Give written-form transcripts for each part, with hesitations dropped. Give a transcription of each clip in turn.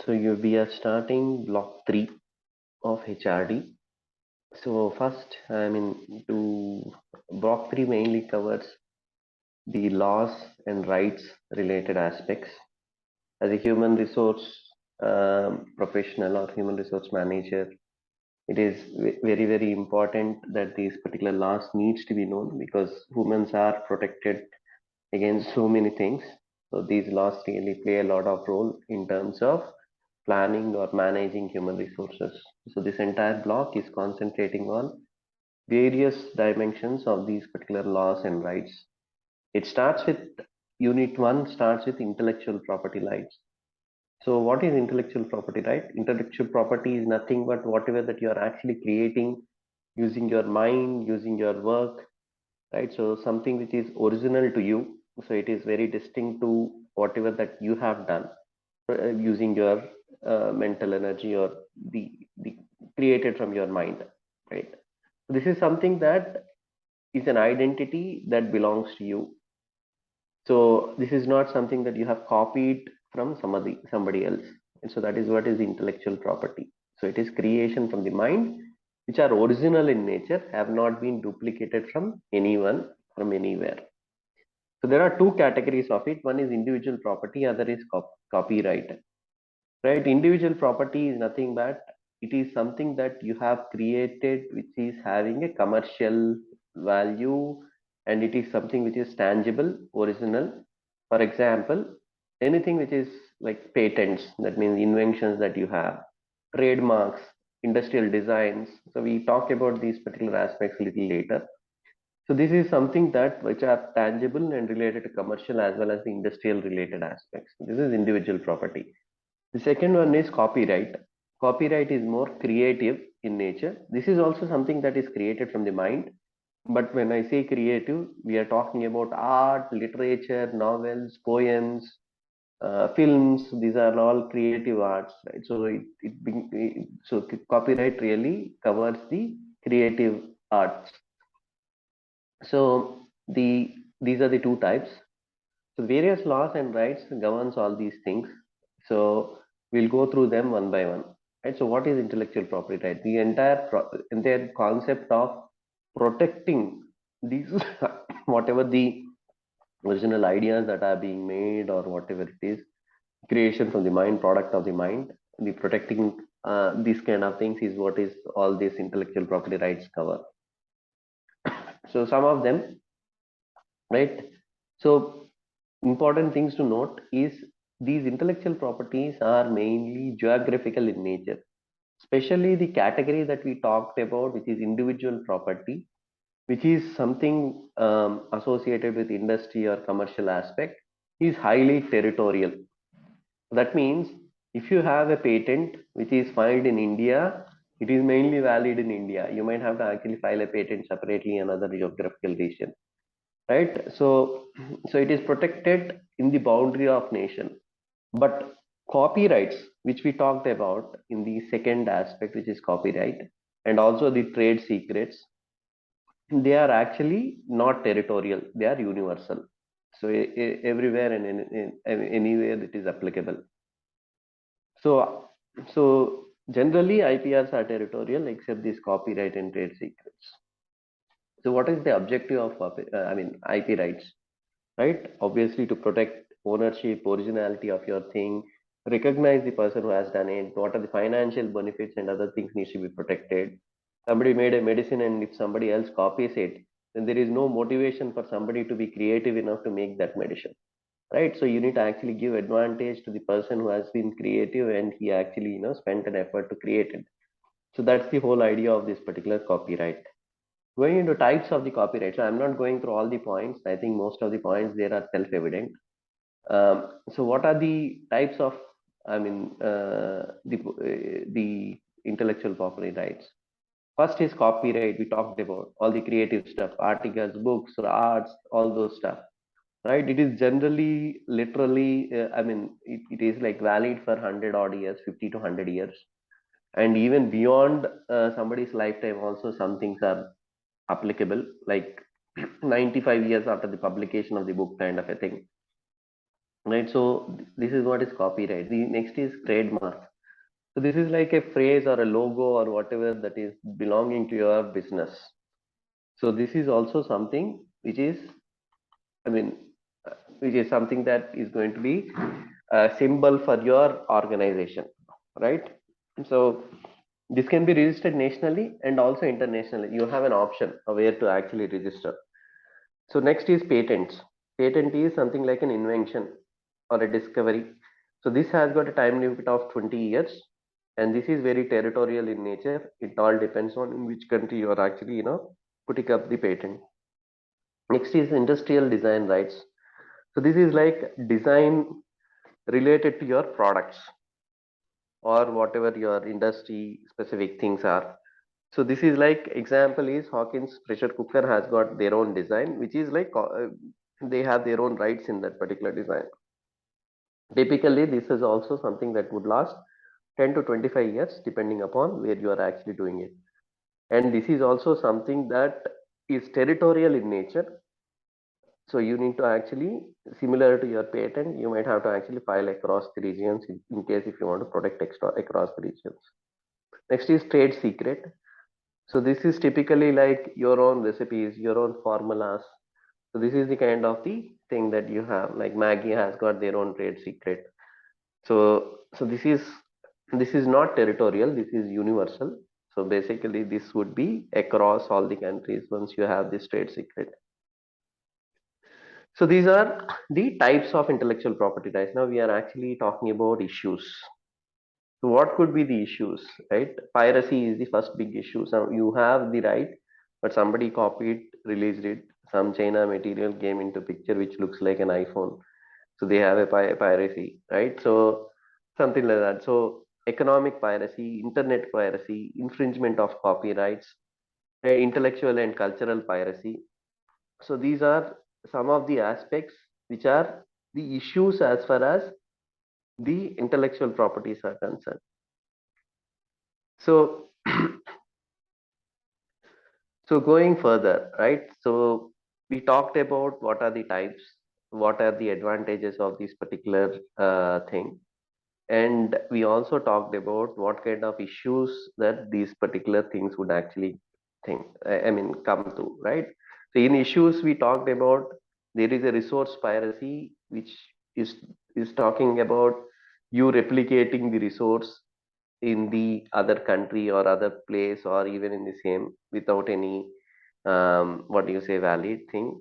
We are starting block 3 of HRD. So first, block 3 mainly covers the laws and rights related aspects. As a human resource professional or human resource manager, it is very, very important that these particular laws needs to be known because humans are protected against so many things. So these laws really play a lot of role in terms of planning or managing human resources. So this entire block is concentrating on various dimensions of these particular laws and rights. It starts with unit 1 starts with intellectual property rights. So what is intellectual property right? Intellectual property is nothing but whatever that you are actually creating using your mind, using your work, right? So something which is original to you. So it is very distinct to whatever that you have done using your mental energy or the created from your mind, right? This is something that is an identity that belongs to you. So this is not something that you have copied from somebody else. And so that is what is intellectual property. So it is creation from the mind which are original in nature, have not been duplicated from anyone from anywhere. So there are two categories of it. One is individual property, other is copyright. Right? Individual property is nothing but it is something that you have created which is having a commercial value, and it is something which is tangible, original. For example, anything which is like patents, that means inventions that you have, trademarks, industrial designs. So we talk about these particular aspects a little later. So this is something that which are tangible and related to commercial as well as the industrial related aspects. This is individual property. The second one is copyright. Copyright is more creative in nature. This is also something that is created from the mind. But when I say creative, we are talking about art, literature, novels, poems, films. These are all creative arts, right? So copyright really covers the creative arts. So these are the two types. So various laws and rights governs all these things. So we'll go through them one by one. Right. So what is intellectual property right? The entire concept of protecting these whatever the original ideas that are being made or whatever it is, creation from the mind, product of the mind, the protecting these kind of things is what is all these intellectual property rights cover. So some of them, right? So important things to note is these intellectual properties are mainly geographical in nature, especially the category that we talked about, which is individual property, which is something associated with industry or commercial aspect, is highly territorial. That means if you have a patent which is filed in India, it is mainly valid in India. You might have to actually file a patent separately in another geographical region, right? So it is protected in the boundary of nation. But copyrights, which we talked about in the second aspect, which is copyright, and also the trade secrets, they are actually not territorial, they are universal. So everywhere and anywhere it is applicable. So generally IPRs are territorial except these copyright and trade secrets. So what is the objective of IP rights? Right? Obviously, to protect ownership, originality of your thing, recognize the person who has done it, what are the financial benefits and other things needs to be protected. Somebody made a medicine and if somebody else copies it, then there is no motivation for somebody to be creative enough to make that medicine. Right? So you need to actually give advantage to the person who has been creative and he actually, spent an effort to create it. So that's the whole idea of this particular copyright. Going into types of the copyright, so I'm not going through all the points. I think most of the points there are self-evident. So what are the types of, the intellectual property rights? First is copyright. We talked about all the creative stuff, articles, books, arts, all those stuff, right? It is generally, literally, it is like valid for 100 odd years, 50 to 100 years. And even beyond somebody's lifetime also some things are applicable, like 95 years after the publication of the book kind of a thing, right? So this is what is copyright. The next is trademark. So this is like a phrase or a logo or whatever that is belonging to your business. So this is also something which is, I mean, which is something that is going to be a symbol for your organization, right? So this can be registered nationally and also internationally. You have an option of where to actually register. So next is patents. Patent is something like an invention or a discovery. So this has got a time limit of 20 years, and this is very territorial in nature. It all depends on in which country you are actually, putting up the patent. Next is industrial design rights. So this is like design related to your products or whatever your industry specific things are. So this is like example is Hawkins pressure cooker has got their own design, which is like they have their own rights in that particular design. Typically, this is also something that would last 10 to 25 years depending upon where you are actually doing it. And this is also something that is territorial in nature. So you need to actually, similar to your patent, you might have to actually file across the regions in case if you want to protect extra across the regions. Next is trade secret. So this is typically like your own recipes, your own formulas. So this is the kind of the thing that you have. Like Maggie has got their own trade secret. So this is not territorial. This is universal. So basically, this would be across all the countries once you have this trade secret. So these are the types of intellectual property rights. Now we are actually talking about issues. So what could be the issues, right? Piracy is the first big issue. So you have the right, but somebody copied, released it. Some China material came into picture which looks like an iPhone. So they have a piracy, right? So something like that. So economic piracy, internet piracy, infringement of copyrights, intellectual and cultural piracy. So these are some of the aspects which are the issues as far as the intellectual properties are concerned. So so going further, right? So we talked about what are the types, what are the advantages of this particular thing, and we also talked about what kind of issues that these particular things would actually think. I mean, come to, right? So in issues we talked about there is a resource piracy, which is is talking about you replicating the resource in the other country or other place or even in the same without any what do you say valid thing.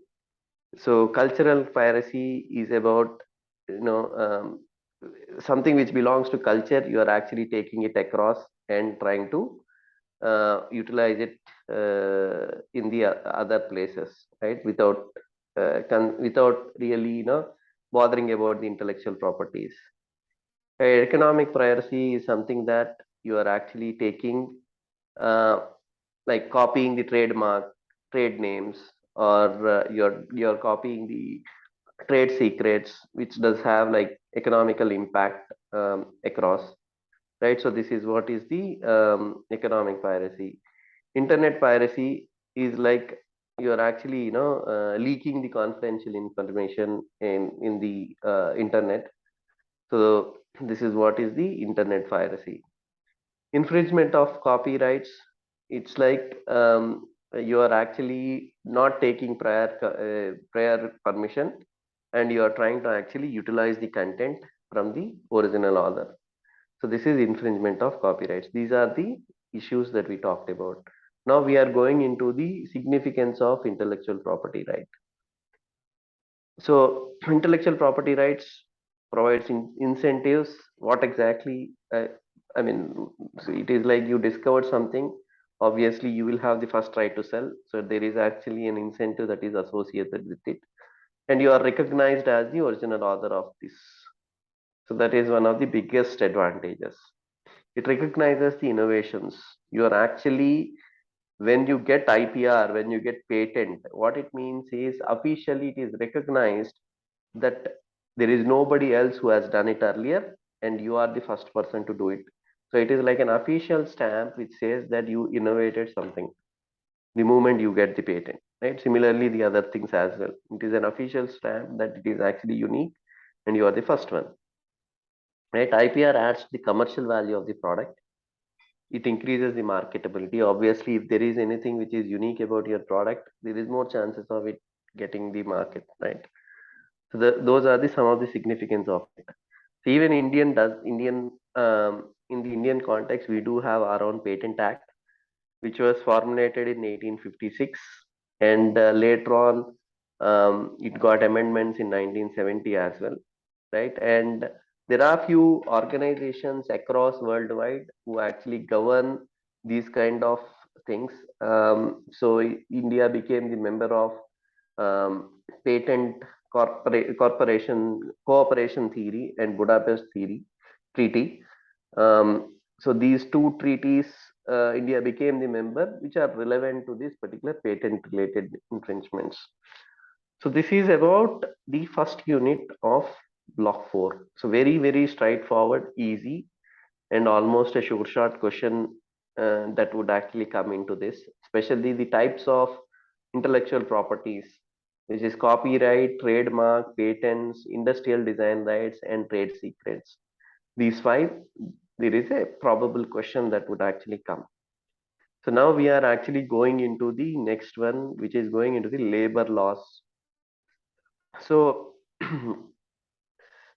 So cultural piracy is about something which belongs to culture. You are actually taking it across and trying to utilize it in the other places, right? Without really bothering about the intellectual properties. Economic piracy is something that you are actually taking, uh, like copying the trademark, trade names, or you're copying the trade secrets, which does have like economical impact across, right? So this is what is the economic piracy. Internet piracy is like you're actually leaking the confidential information in the internet. So this is what is the internet piracy. Infringement of copyrights, it's like you are actually not taking prior permission, and you are trying to actually utilize the content from the original author. So this is infringement of copyrights. These are the issues that we talked about. Now we are going into the significance of intellectual property right. So intellectual property rights provides incentives. What exactly? I mean, so it is like you discovered something. Obviously, you will have the first right to sell. So there is actually an incentive that is associated with it, and you are recognized as the original author of this. So that is one of the biggest advantages. It recognizes the innovations. You are actually, when you get IPR, when you get patent, what it means is officially it is recognized that there is nobody else who has done it earlier, and you are the first person to do it. So it is like an official stamp which says that you innovated something the moment you get the patent, right? Similarly, the other things as well. It is an official stamp that it is actually unique and you are the first one, right? IPR adds the commercial value of the product. It increases the marketability. Obviously, if there is anything which is unique about your product, there is more chances of it getting the market, right? So those are the some of the significance of it. So even in the Indian context, we do have our own patent act, which was formulated in 1856, and later on it got amendments in 1970 as well, right? And there are few organizations across worldwide who actually govern these kind of things. So India became the member of patent corporation cooperation theory and Budapest theory treaty. So these two treaties, India became the member, which are relevant to this particular patent related infringements. So this is about the first unit of block 4. So very straightforward, easy, and almost a sure shot question that would actually come into this, especially the types of intellectual properties, which is copyright, trademark, patents, industrial design rights, and trade secrets. These five, there is a probable question that would actually come. So now we are actually going into the next one, which is going into the labor laws. So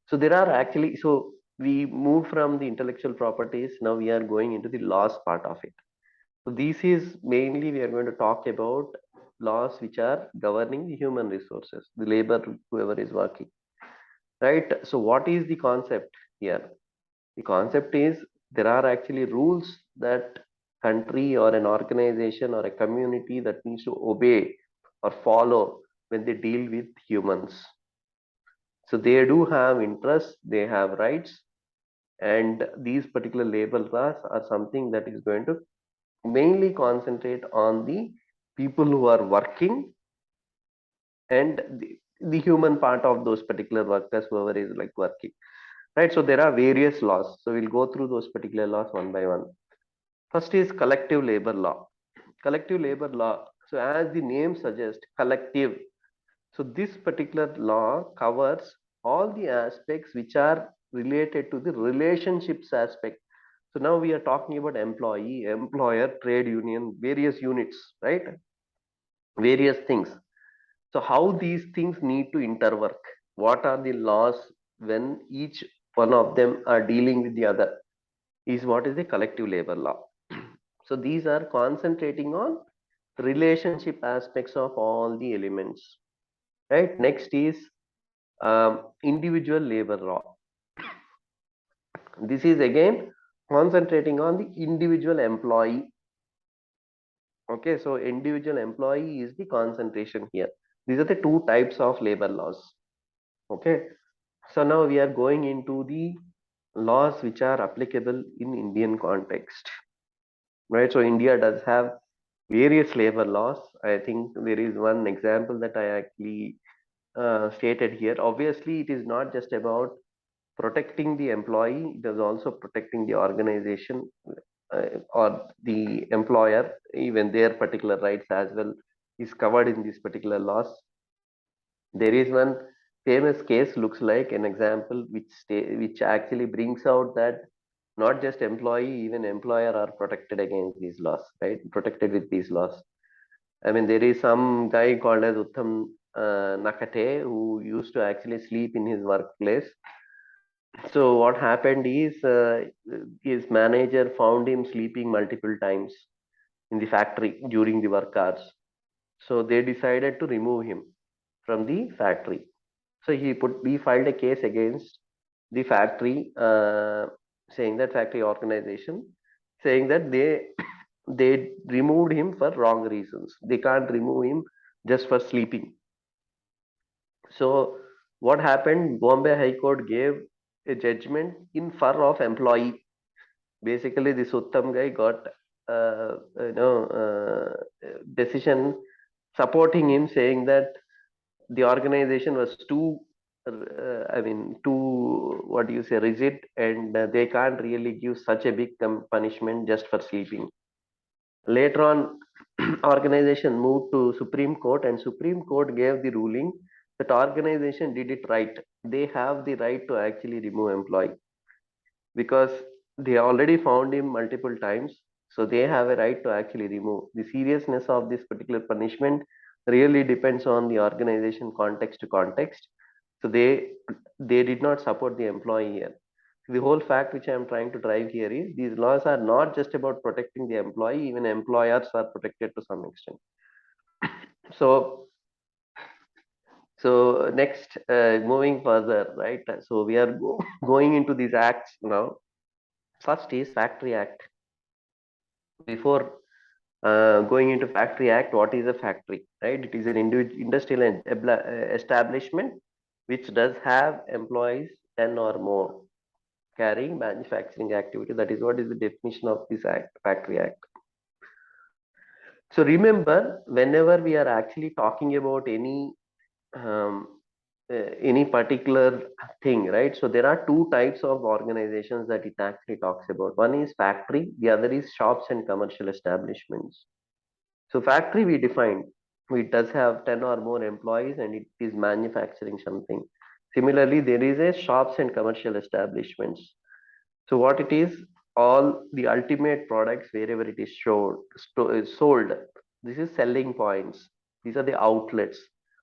so there are actually, so we moved from the intellectual properties, now we are going into the laws part of it. So this is mainly we are going to talk about laws which are governing the human resources, the labor, whoever is working, right? So what is the concept here? The concept is there are actually rules that country or an organization or a community that needs to obey or follow when they deal with humans. So they do have interests, they have rights, and these particular labor laws are something that is going to mainly concentrate on the people who are working and the human part of those particular workers, whoever is like working, right? So there are various laws. So we'll go through those particular laws one by one. First is collective labor law. Collective labor law. So as the name suggests, collective. So this particular law covers all the aspects which are related to the relationships aspect. So now we are talking about employee, employer, trade union, various units, right? Various things. So how these things need to interwork? What are the laws when each one of them are dealing with the other? Is what is the collective labor law. So these are concentrating on relationship aspects of all the elements, right? Next is individual labor law. This is again concentrating on the individual employee. Okay, so individual employee is the concentration here. These are the two types of labor laws. Okay, so now we are going into the laws which are applicable in Indian context, right? So India does have various labor laws. I think there is one example that I actually stated here. Obviously, it is not just about protecting the employee, it is also protecting the organization or the employer, even their particular rights as well is covered in these particular laws. There is one famous case, looks like an example, which actually brings out that not just employee, even employer are protected against these laws, right? Protected with these laws. I mean, there is some guy called as Uttam Nakate who used to actually sleep in his workplace. So what happened is his manager found him sleeping multiple times in the factory during the work hours. So they decided to remove him from the factory. So we filed a case against the factory, saying that factory organization, saying that they removed him for wrong reasons. They can't remove him just for sleeping. So what happened? Bombay High Court gave a judgment in favor of employee. Basically, this Uttam guy got decision supporting him, saying that the organization was too, what do you say, rigid, and they can't really give such a big punishment just for sleeping. Later on, organization moved to Supreme Court, and Supreme Court gave the ruling that organization did it right. They have the right to actually remove employee because they already found him multiple times. So they have a right to actually remove. The seriousness of this particular punishment really depends on the organization context to context. So they did not support the employee here. The whole fact which I am trying to drive here is these laws are not just about protecting the employee, even employers are protected to some extent. So next, moving further, right? So we are going into these acts now. First is Factory Act. Before going into Factory Act, what is a factory, right? It is an industrial establishment which does have employees 10 or more carrying manufacturing activity. That is what is the definition of this act, Factory Act. So remember, whenever we are actually talking about um, any particular thing, right? So there are two types of organizations that it actually talks about. One is factory, the other is shops and commercial establishments. So factory we defined, it does have 10 or more employees and it is manufacturing something. Similarly, there is a shops and commercial establishments. So what it is, all the ultimate products wherever it is sold. This is selling points. These are the outlets.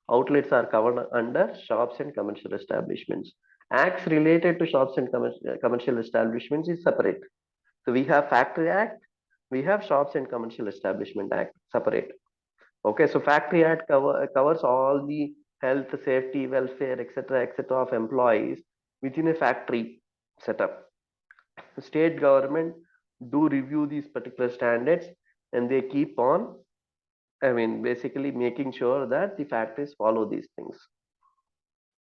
Outlets are covered under shops and commercial establishments. Acts related to shops and commercial establishments is separate. So we have Factory Act, we have Shops and Commercial Establishment Act separate. Okay, so Factory Act covers all the health, safety, welfare, etc., of employees within a factory setup. State government do review these particular standards and they keep on, I mean, basically making sure that the factories follow these things.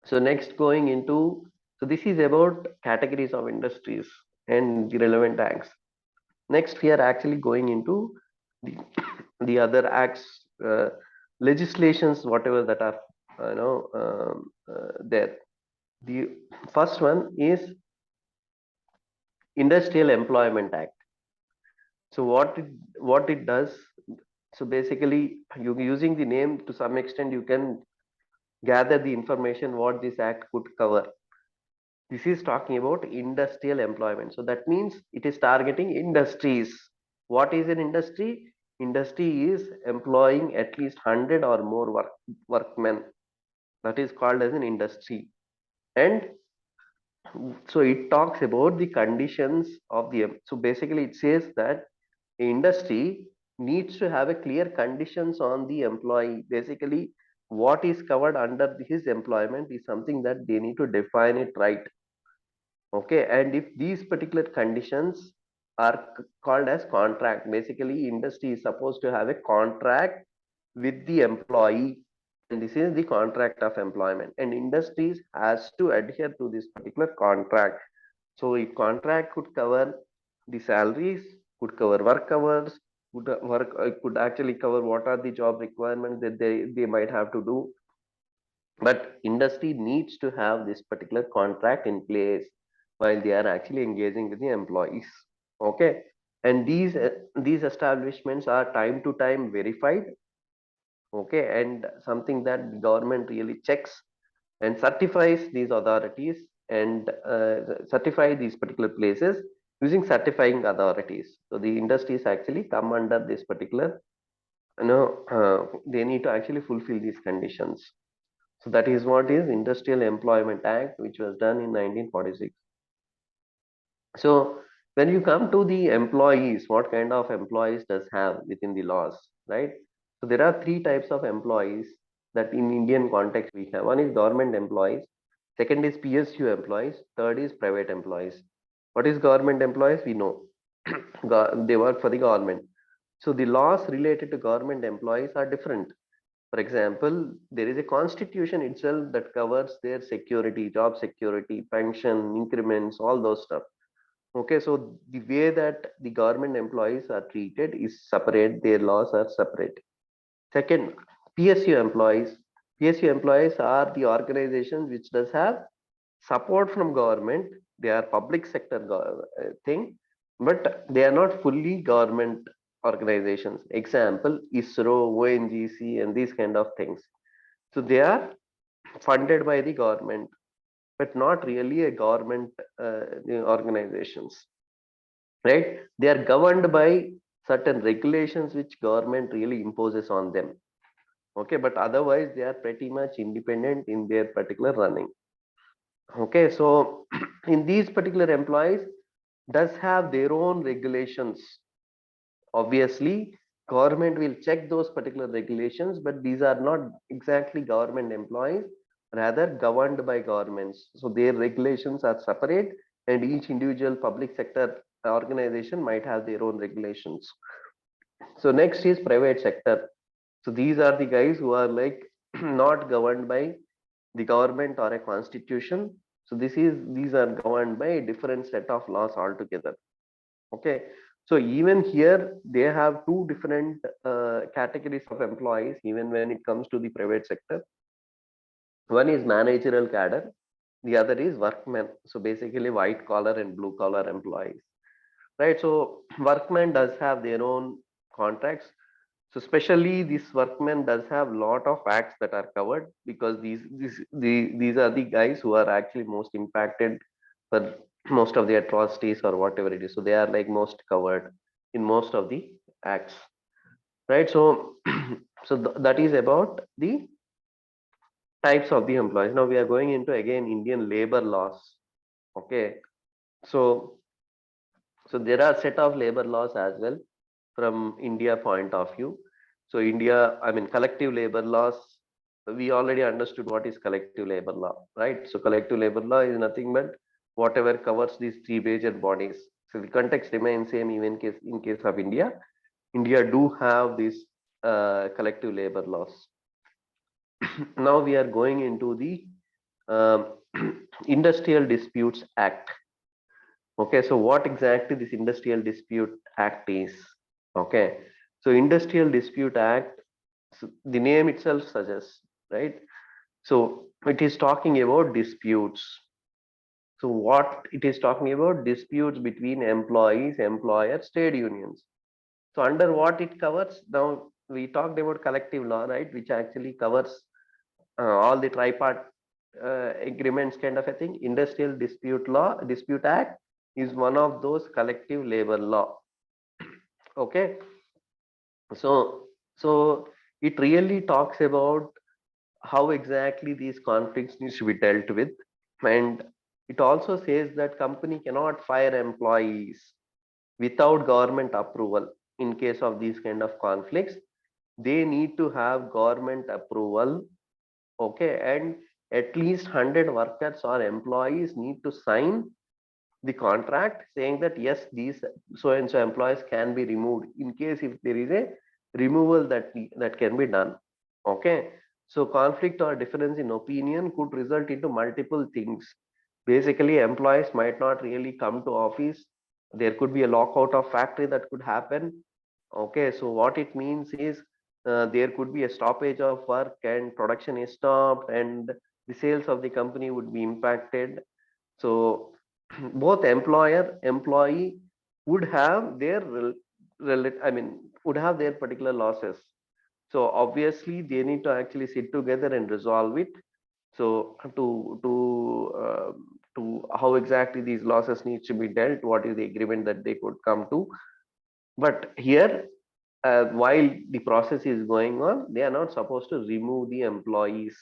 So next going into, so this is about categories of industries and the relevant acts. Next we are actually going into the, the other acts, legislations, whatever that are, there. The first one is Industrial Employment Act. So what it does, so basically you using the name to some extent you can gather the information what this act could cover. This is talking about industrial employment. So that means it is targeting industries. What is an industry? Industry is employing at least 100 or more workmen. That is called as an industry. And so it talks about the conditions of the, so basically it says that the industry needs to have a clear conditions on the employee. Basically what is covered under his employment is something that they need to define it right. Okay, and if these particular conditions are called as contract, basically industry is supposed to have a contract with the employee, and this is the contract of employment, and industries has to adhere to this particular contract. So a contract could cover the salaries, could cover work hours, could actually cover what are the job requirements that they might have to do. But industry needs to have this particular contract in place while they are actually engaging with the employees. Okay, and these establishments are time to time verified. Okay, and something that the government really checks and certifies these authorities and certify these particular places using certifying authorities. So the industries actually come under this particular, they need to actually fulfill these conditions. So that is what is Industrial Employment Act, which was done in 1946. So when you come to the employees, what kind of employees does have within the laws, right? So there are three types of employees that in Indian context we have. One is government employees, second is PSU employees, third is private employees. What is government employees? We know they work for the government. So the laws related to government employees are different. For example, there is a constitution itself that covers their security, job security, pension, increments, all those stuff. Okay, so the way that the government employees are treated is separate, their laws are separate. Second, PSU employees. PSU employees are the organizations which does have support from government. They are public sector thing, but they are not fully government organizations. Example, ISRO, ONGC, and these kind of things. So they are funded by the government, but not really a government organizations, right? They are governed by certain regulations which government really imposes on them. Okay, but otherwise they are pretty much independent in their particular running. Okay, so in these particular employees does have their own regulations. Obviously, government will check those particular regulations, but these are not exactly government employees, rather governed by governments. So their regulations are separate, and each individual public sector organization might have their own regulations. So next is private sector. So these are the guys who are like not governed by the government or a constitution. So these are governed by a different set of laws altogether. Okay, so even here they have two different categories of employees. Even when it comes to the private sector, one is managerial cadre, the other is workmen. So basically white collar and blue collar employees, right? So workmen does have their own contracts. So especially this workmen does have lot of acts that are covered, because these are the guys who are actually most impacted for most of the atrocities or whatever it is. So they are like most covered in most of the acts, right? So that is about the types of the employees. Now we are going into again Indian labor laws. Okay, so there are set of labor laws as well from India point of view. So India, I mean, collective labor laws, we already understood what is collective labor law, right? So collective labor law is nothing but whatever covers these three major bodies. So the context remains same even in case of India. India do have these collective labor laws. Now we are going into the um, Industrial Disputes Act. Okay, so what exactly this Industrial Dispute Act is? Okay, so Industrial Dispute Act, so the name itself suggests, right? So it is talking about disputes. So what it is talking about? Disputes between employees, employers, trade unions. So under what it covers? Now we talked about collective law, right, which actually covers all the tripart agreements kind of a thing. Industrial Dispute Act is one of those collective labor law. Okay, so it really talks about how exactly these conflicts needs to be dealt with, and it also says that company cannot fire employees without government approval. In case of these kind of conflicts, they need to have government approval. Okay, and at least 100 workers or employees need to sign the contract saying that yes, these so and so employees can be removed in case if there is a removal that can be done. Okay, so conflict or difference in opinion could result into multiple things. Basically, employees might not really come to office. There could be a lockout of factory that could happen. Okay, so what it means is there could be a stoppage of work and production is stopped, and the sales of the company would be impacted. So both employer employee would have their I mean would have their particular losses. So obviously they need to actually sit together and resolve it. So to how exactly these losses needs to be dealt, what is the agreement that they could come to. But here, while the process is going on, they are not supposed to remove the employees.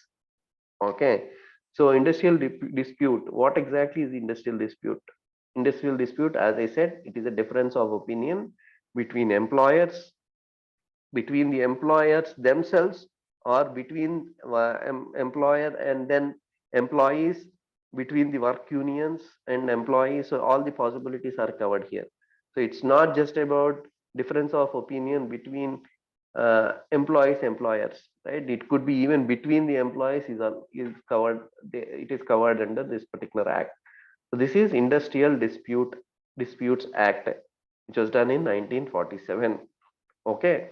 Okay, so dispute. What exactly is industrial dispute? Industrial dispute, as I said, it is a difference of opinion between employers, between the employers themselves, or between employer and then employees, between the work unions and employees. So all the possibilities are covered here. So it's not just about difference of opinion between employees employers, right? It could be even between the employees is covered. It is covered under this particular act. So this is Disputes Act, which was done in 1947. Okay,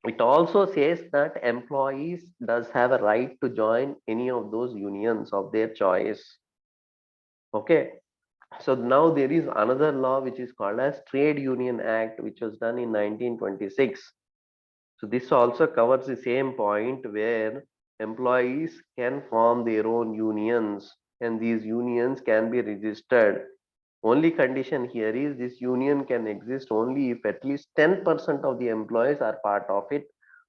it also says that employees does have a right to join any of those unions of their choice. Okay, so now there is another law which is called as Trade Union Act, which was done in 1926. So this also covers the same point, where employees can form their own unions, and these unions can be registered. Only condition here is this union can exist only if at least 10% of the employees are part of it,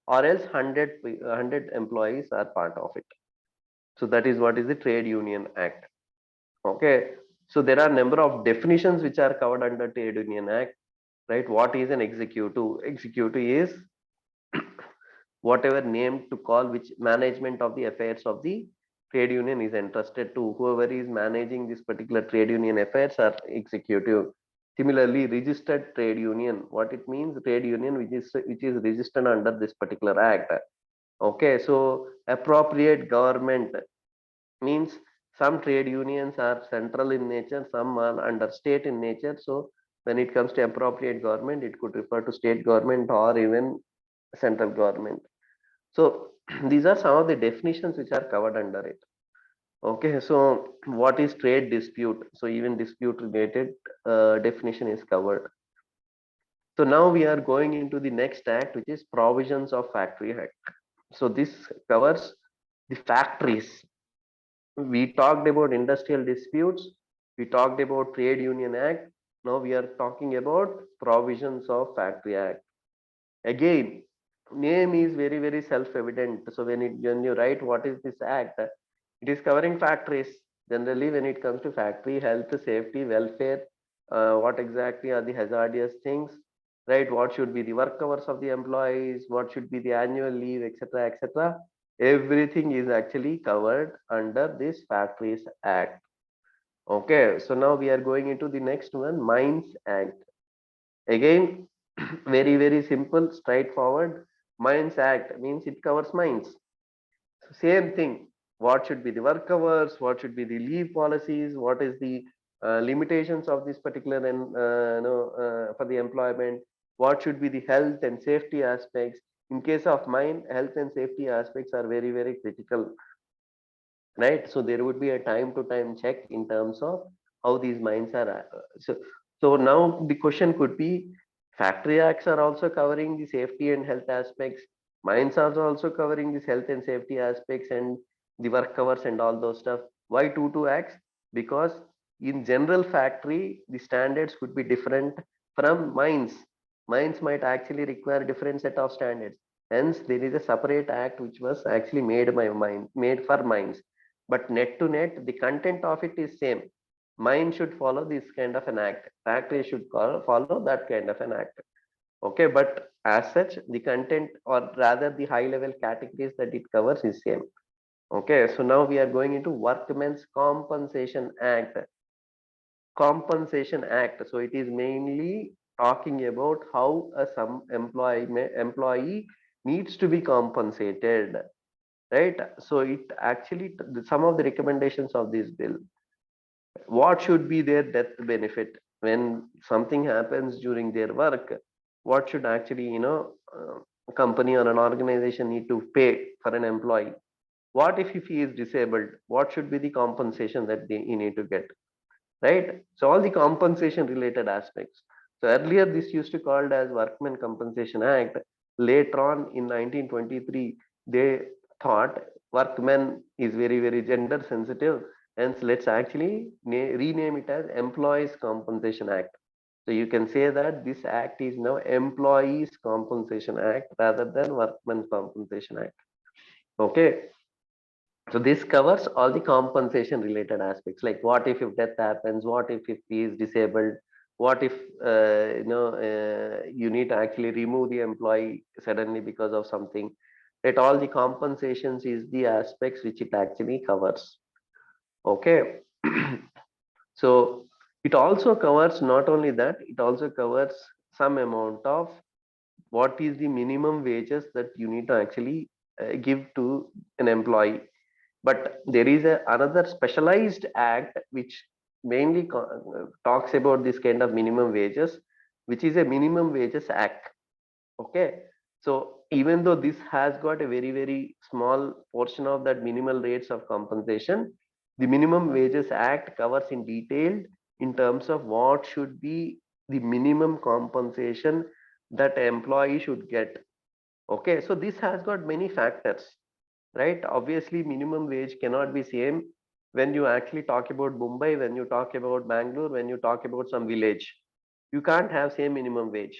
or else 100 employees are part of it. So that is what is the Trade Union Act. Okay. So there are number of definitions which are covered under Trade Union Act, right? What is an executive? Executive is whatever name to call which management of the affairs of the trade union is entrusted to. Whoever is managing this particular trade union affairs are executive. Similarly, registered trade union, what it means, trade union which is registered under this particular act. Okay, so appropriate government means some trade unions are central in nature, some are under state in nature. So when it comes to appropriate government, it could refer to state government or even central government. So these are some of the definitions which are covered under it. Okay, so what is trade dispute? So even dispute related definition is covered. So now we are going into the next act, which is Provisions of Factory Act. So this covers the factories. We talked about industrial disputes. We talked about Trade Union Act. Now we are talking about Provisions of Factory Act. Again, name is very self-evident. So when you write what is this act, it is covering factories. Generally, when it comes to factory health, safety, welfare, what exactly are the hazardous things, right? What should be the work hours of the employees? What should be the annual leave, etc., etc. Everything is actually covered under this Factories Act. Okay, so now we are going into the next one, Mines Act. Again, very simple, straightforward. Mines Act means it covers mines. So same thing. What should be the work hours? What should be the leave policies? What is the limitations of this particular and for the employment? What should be the health and safety aspects? In case of mine, health and safety aspects are very critical, right? So there would be a time to time check in terms of how these mines are so now the question could be, factory acts are also covering the safety and health aspects, mines are also covering this health and safety aspects and the work hours and all those stuff. Why two acts? Because in general factory the standards could be different from mines. Mines might actually require different set of standards, hence there is a separate act which was actually made for mines. But net to net the content of it is same. Mine should follow this kind of an act, factory should follow that kind of an act. Okay, but as such the content or rather the high level categories that it covers is same. Okay, so now we are going into Workmen's Compensation Act. Compensation Act, so it is mainly talking about how a some employee needs to be compensated, right? So it actually, some of the recommendations of this bill, what should be their death benefit when something happens during their work, what should actually a company or an organization need to pay for an employee, what if he is disabled, what should be the compensation that he need to get, right? So all the compensation related aspects. So earlier this used to called as Workmen Compensation Act. Later on in 1923, they thought workmen is very gender sensitive. Hence, let's actually rename it as Employees Compensation Act. So you can say that this act is now Employees Compensation Act rather than Workmen Compensation Act. Okay. So this covers all the compensation related aspects, like what if death happens, what if he is disabled, what if you need to actually remove the employee suddenly because of something. That all the compensations is the aspects which it actually covers. Okay. So it also covers not only that, it also covers some amount of what is the minimum wages that you need to actually give to an employee. But there is another specialized act which mainly talks about this kind of minimum wages, which is a Minimum Wages Act. Okay, so even though this has got a very small portion of that minimal rates of compensation, the Minimum Wages Act covers in detail in terms of what should be the minimum compensation that employee should get. Okay, so this has got many factors. right? Obviously, minimum wage cannot be same when you actually talk about Mumbai, when you talk about Bangalore, when you talk about some village. You can't have same minimum wage.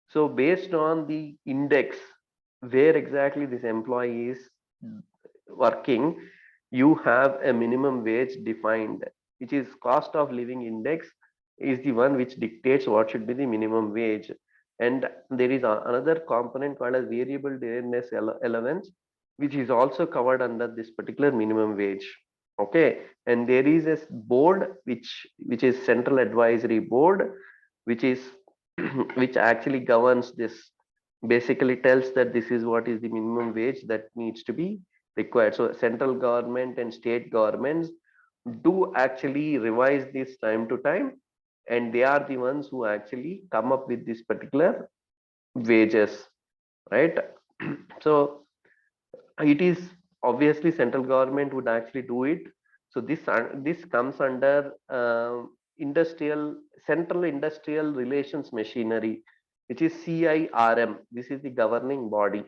So based on the index where exactly this employee is working, you have a minimum wage defined, which is cost of living index is the one which dictates what should be the minimum wage. And there is another component called as variable dearness allowance, which is also covered under this particular minimum wage. Okay, and there is a board which is central advisory board, which is which actually governs this, basically tells that this is what is the minimum wage that needs to be required. So central government and state governments do actually revise this time to time, and they are the ones who actually come up with this particular wages, right? So it is obviously central government would actually do it. So this comes under industrial central industrial relations machinery, which is CIRM. This is the governing body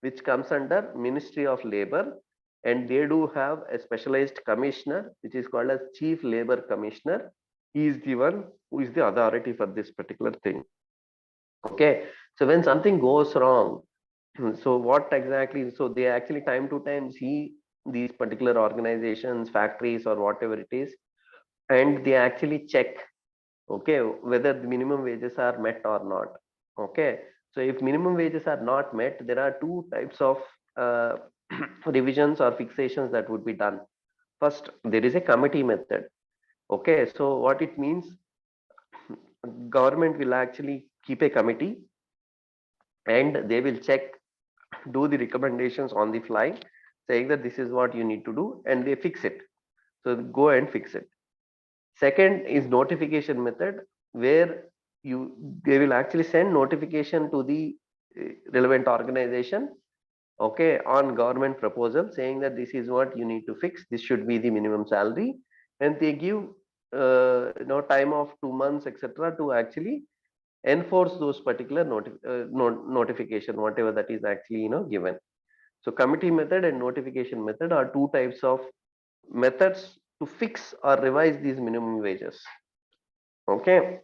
which comes under Ministry of Labor, and they do have a specialized commissioner which is called as Chief Labor Commissioner. He is the one who is the authority for this particular thing. Okay, so when something goes wrong, so what exactly, so they actually time to time see these particular organizations, factories or whatever it is, and they actually check, okay, whether the minimum wages are met or not. Okay, so if minimum wages are not met, there are two types of uh, revisions or fixations that would be done. First, there is a committee method. Okay, so what it means, government will actually keep a committee and they will check, do the recommendations on the fly, saying that this is what you need to do, and they fix it. So go and fix it. Second is notification method, where you they will actually send notification to the relevant organization, okay, on government proposal, saying that this is what you need to fix, this should be the minimum salary, and they give time of 2 months etc to actually enforce those particular notification, whatever that is actually given. So committee method and notification method are two types of methods to fix or revise these minimum wages. Okay.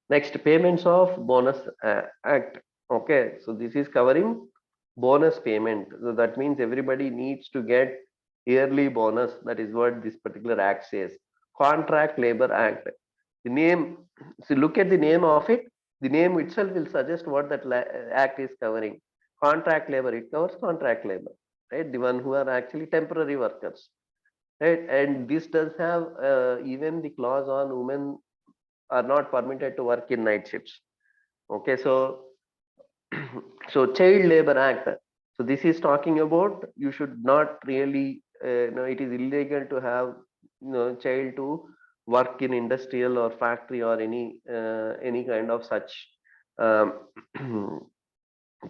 Next, payments of bonus act. Okay, so this is covering bonus payment. So that means everybody needs to get yearly bonus. That is what this particular act says. Contract Labor Act. The name, so look at the name of it. The name itself will suggest what that act is covering. Contract labor, it covers contract labor, right? The one who are actually temporary workers, right? And this does have even the clause on women are not permitted to work in night shifts. Okay, so so Child Labor Act. So this is talking about you should not really, it is illegal to have child to work in industrial or factory or any kind of such um,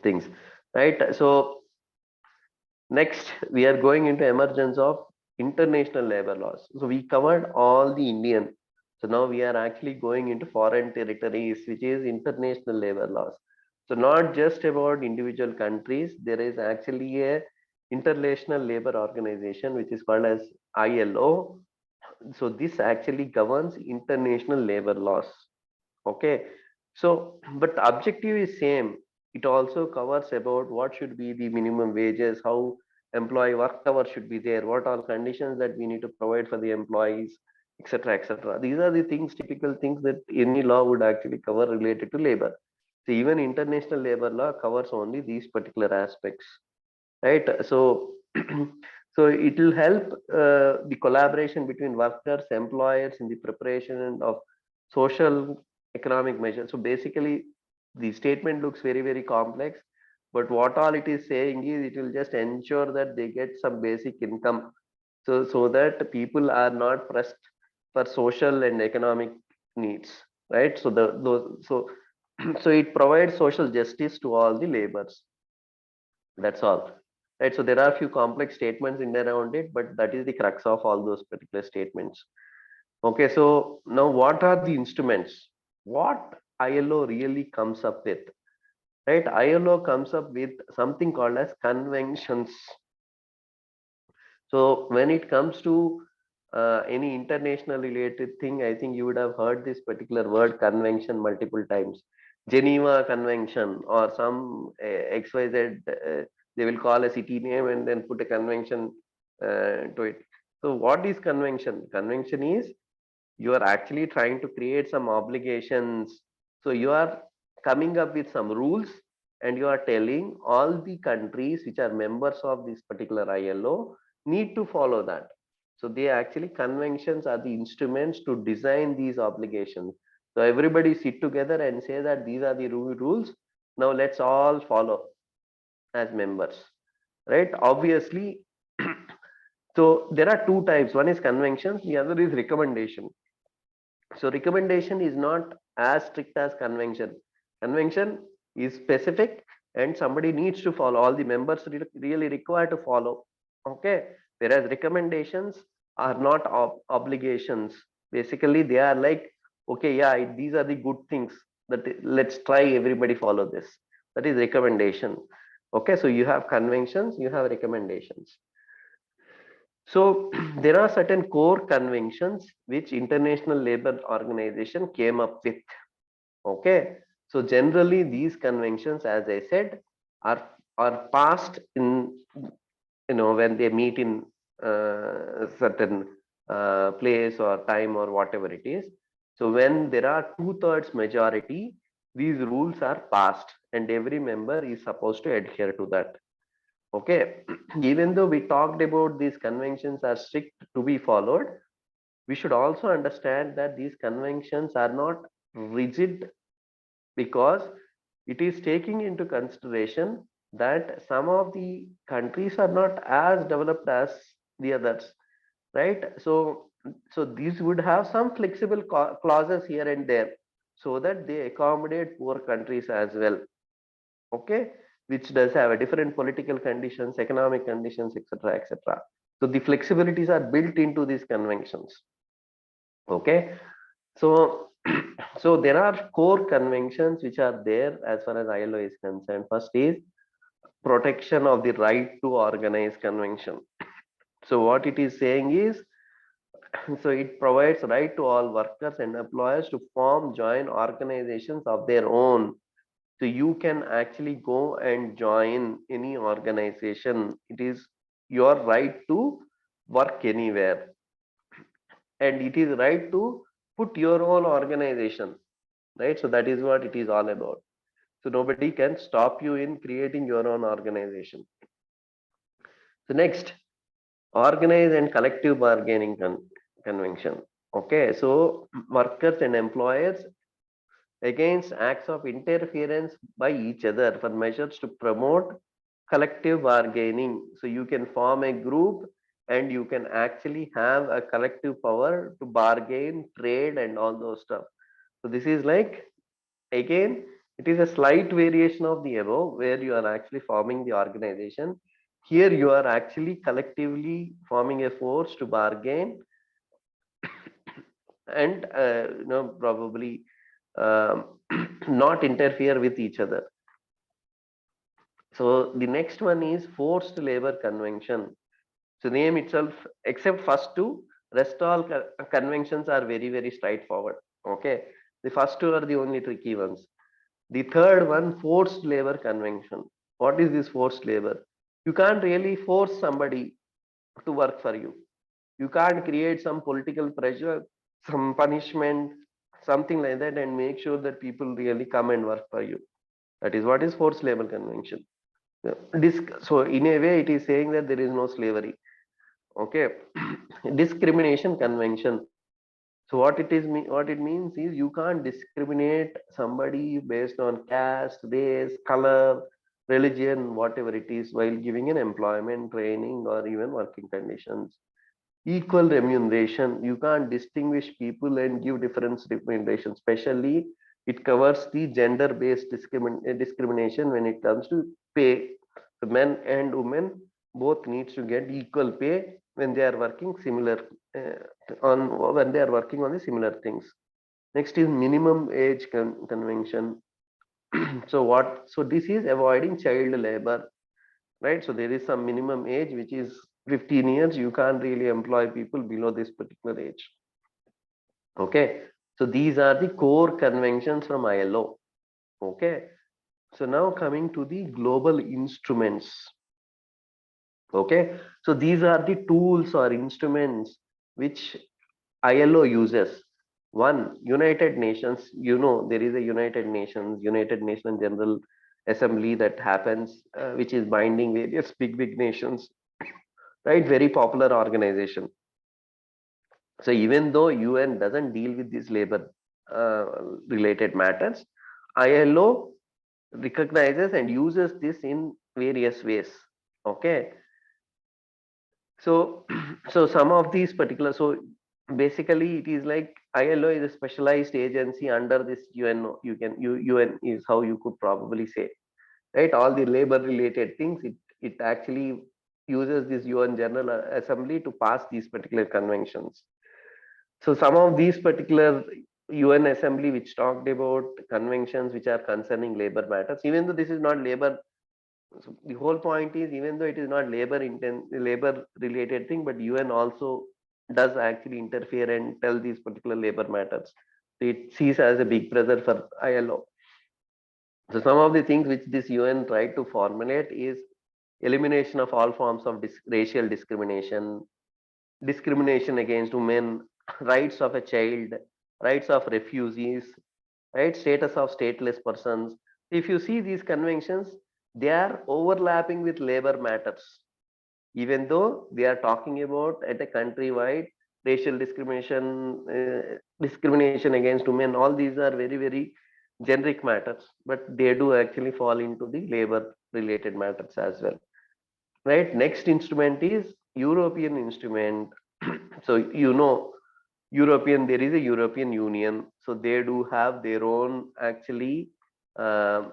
things, right? So next, we are going into emergence of international labor laws. So we covered all the Indian. So now we are actually going into foreign territories, which is international labor laws. So not just about individual countries, there is actually a international labor organization which is called as ILO. So this actually governs international labor laws. Okay, so but the objective is same. It also covers about what should be the minimum wages, how employee work hours should be there, what all conditions that we need to provide for the employees, etc., etc. These are the things, typical things that any law would actually cover related to labor. So even international labor law covers only these particular aspects, right? So so it will help the collaboration between workers, employers in the preparation of social economic measures. So basically the statement looks very very complex, but what all it is saying is it will just ensure that they get some basic income, so that people are not pressed for social and economic needs, right? So the those so so it provides social justice to all the labors. That's all, right? So there are a few complex statements in there around it, but that is the crux of all those particular statements. Okay, so now what are the instruments? What ILO really comes up with? right? ILO comes up with something called as conventions. So when it comes to any international related thing, I think you would have heard this particular word convention multiple times. Geneva Convention or some XYZ, they will call a city name and then put a convention to it. So what is convention? Convention is you are actually trying to create some obligations. So you are coming up with some rules and you are telling all the countries which are members of this particular ILO need to follow that. So they actually conventions are the instruments to design these obligations. So everybody sit together and say that these are the rules. Now let's all follow as members, right? Obviously, so there are two types. One is conventions, the other is recommendation. So recommendation is not as strict as convention. Convention is specific and somebody needs to follow. All the members really require to follow. Okay. Whereas recommendations are not obligations. Basically, they are like, okay, yeah, these are the good things that let's try everybody follow this. That is recommendation. Okay. So you have conventions, you have recommendations. So there are certain core conventions which International Labour Organization came up with. Okay, so generally these conventions, as I said, are passed in, when they meet in certain place or time or whatever it is. So when there are 2/3 majority, these rules are passed and every member is supposed to adhere to that. Okay, even though we talked about these conventions are strict to be followed, we should also understand that these conventions are not rigid, because it is taking into consideration that some of the countries are not as developed as the others, right? So these would have some flexible clauses here and there so that they accommodate poor countries as well. Okay, which does have a different political conditions, economic conditions, etc., etc. So the flexibilities are built into these conventions. Okay, so so there are core conventions which are there as far as ILO is concerned. First is protection of the right to organize convention. So what it is saying is, so it provides right to all workers and employers to form joint organizations of their own. So you can actually go and join any organization. It is your right to work anywhere, and it is right to put your own organization, right? So that is what it is all about. So nobody can stop you in creating your own organization. So next, organized and collective bargaining convention. Okay, so workers and employers against acts of interference by each other for measures to promote collective bargaining. So you can form a group and you can actually have a collective power to bargain, trade, and all those stuff. So this is like, again, it is a slight variation of the above where you are actually forming the organization. Here you are actually collectively forming a force to bargain and probably um, not interfere with each other. So the next one is forced labor convention. So name itself, except first two, rest all conventions are very, very straightforward. Okay, the first two are the only tricky ones. The third one, forced labor convention. What is this forced labor? You can't really force somebody to work for you. You can't create some political pressure, some punishment, something like that, and make sure that people really come and work for you. That is what is forced labor convention. So in a way, it is saying that there is no slavery. Okay, discrimination convention. So what it means is you can't discriminate somebody based on caste, race, color, religion, whatever it is, while giving an employment, training, or even working conditions. Equal remuneration. You can't distinguish people and give different remuneration. Especially, it covers the gender-based discrimination when it comes to pay. The men and women both needs to get equal pay when they are working similar on when they are working on the similar things. Next is minimum age convention. So this is avoiding child labor, right? So there is some minimum age which is 15 years. You can't really employ people below this particular age. Okay. So these are the core conventions from ILO. Okay. So now coming to the global instruments. Okay. So these are the tools or instruments which ILO uses. One, United Nations. There is a United Nations General Assembly that happens, which is binding various big nations, right? Very popular organization. So even though UN doesn't deal with these labor uh, related matters, ILO recognizes and uses this in various ways. Okay. So, so some of these particular, so basically it is like ILO is a specialized agency under this UN. UN is how you could probably say, right? All the labor related things, it actually uses this UN General Assembly to pass these particular conventions. So some of these particular UN Assembly which talked about conventions which are concerning labor matters, even though this is not labor, so the whole point is, even though it is not labor related thing, but UN also does actually interfere and tell these particular labor matters. So it sees as a big brother for ILO. So some of the things which this UN tried to formulate is elimination of all forms of racial discrimination, discrimination against women, rights of a child, rights of refugees, right? Status of stateless persons. If you see these conventions, they are overlapping with labor matters, even though they are talking about at a countrywide racial discrimination against women. All these are very generic matters, but they do actually fall into the labor related matters as well, right? Next instrument is European instrument. So European, there is a European Union, so they do have their own actually uh,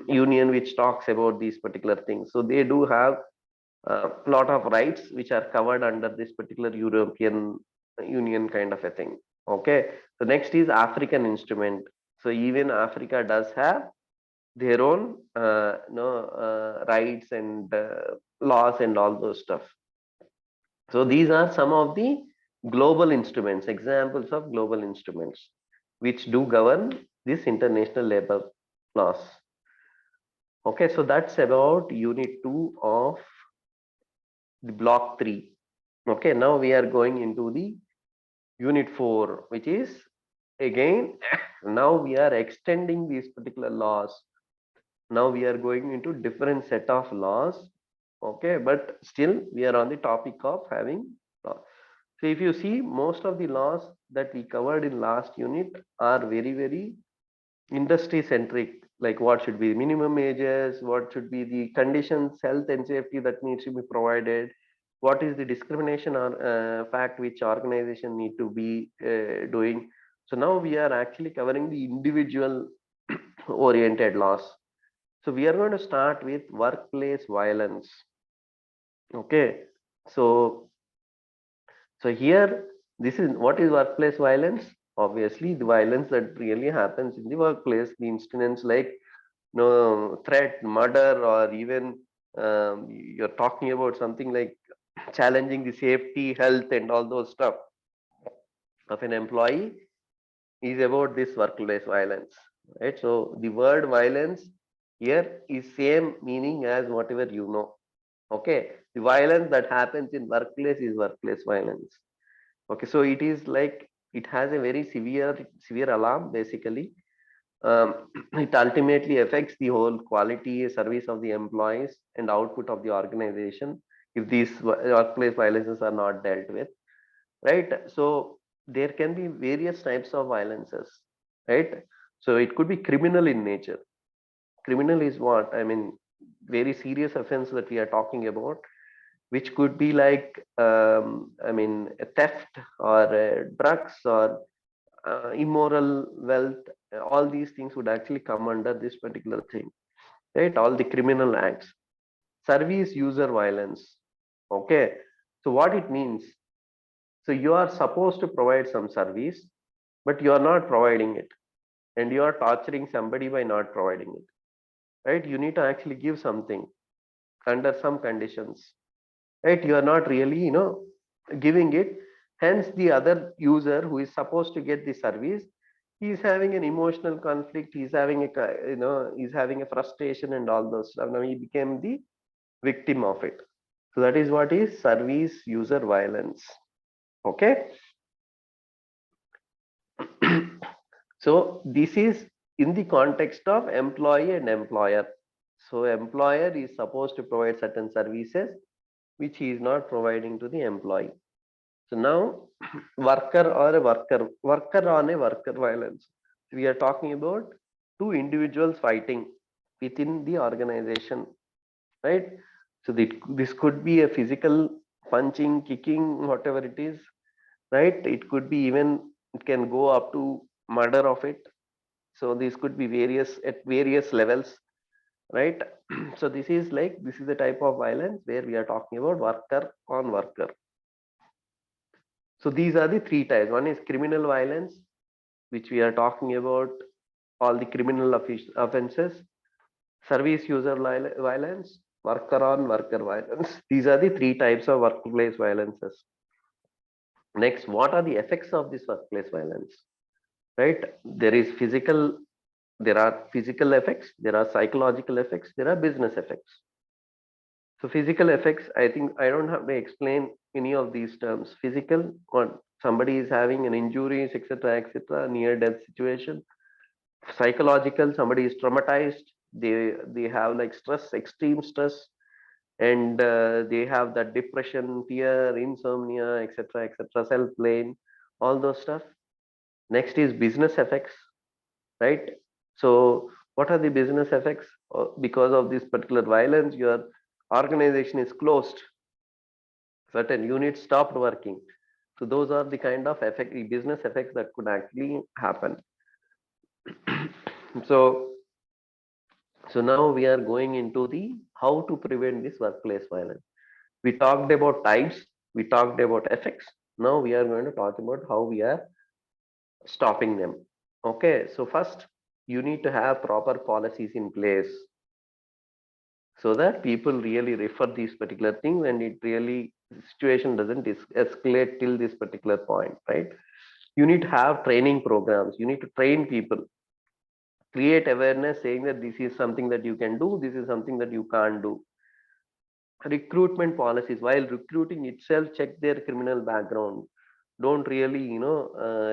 union which talks about these particular things. So they do have a lot of rights which are covered under this particular European Union kind of a thing. Okay, so next is African instrument. So even Africa does have their own rights and laws and all those stuff. So these are some of the global instruments, examples of global instruments, which do govern this international labor laws. Okay, so that's about unit 2 of the block 3. Okay, now we are going into the unit 4, which is again, now we are extending these particular laws. Now we are going into different set of laws. Okay, but still we are on the topic of having law. So if you see, most of the laws that we covered in last unit are very industry centric, like what should be minimum ages, what should be the conditions, health and safety that needs to be provided, what is the discrimination or fact which organization need to be doing. So now we are actually covering the individual oriented laws. So we are going to start with workplace violence. Okay, so here, this is what is workplace violence. Obviously, the violence that really happens in the workplace, the incidents like threat, murder, or even you're talking about something like challenging the safety, health, and all those stuff of an employee is about this workplace violence, right? So the word violence here is same meaning as whatever you know. Okay, the violence that happens in workplace is workplace violence. Okay, so it is like it has a very severe alarm basically. It ultimately affects the whole quality service of the employees and output of the organization if these workplace violences are not dealt with, right? So there can be various types of violences, right? So it could be criminal in nature. Criminal is what I mean, very serious offense that we are talking about, which could be like I mean a theft or drugs or immoral wealth. All these things would actually come under this particular thing, right? All the criminal acts. Service user violence. Okay, so what it means, so you are supposed to provide some service but you are not providing it. and you are torturing somebody by not providing it, right? You need to actually give something under some conditions, right? You are not really, giving it. Hence, the other user who is supposed to get the service, he is having an emotional conflict. He's having he's having a frustration and all those stuff. Now he became the victim of it. So that is what is service user violence. Okay. So this is in the context of employee and employer. So employer is supposed to provide certain services which he is not providing to the employee. So now worker on a worker violence. We are talking about two individuals fighting within the organization, right? So this could be a physical punching, kicking, whatever it is, right? It could be even, it can go up to murder of it. So this could be various at various levels, right? So this is the type of violence where we are talking about worker on worker. So these are the three types. One is criminal violence, which we are talking about all the criminal offenses, service user violence, worker on worker violence. These are the three types of workplace violences. Next, what are the effects of this workplace violence? Right? There are physical effects, there are psychological effects, there are business effects. So physical effects, I think I don't have to explain any of these terms. Physical, or somebody is having an injuries, etc., near death situation. Psychological, somebody is traumatized. They have like stress, extreme stress, and they have that depression, fear, insomnia, etc., self blame, all those stuff. Next is business effects, right? So what are the business effects? Because of this particular violence, your organization is closed, certain units stopped working. So those are the kind of business effects that could actually happen. So now we are going into the how to prevent this workplace violence. We talked about types, we talked about effects. Now we are going to talk about how we are stopping them. Okay, so first you need to have proper policies in place so that people really refer these particular things and it really the situation doesn't escalate till this particular point, right? You need to have training programs, you need to train people, create awareness saying that this is something that you can do, this is something that you can't do. Recruitment policies, while recruiting itself, check their criminal background. Don't really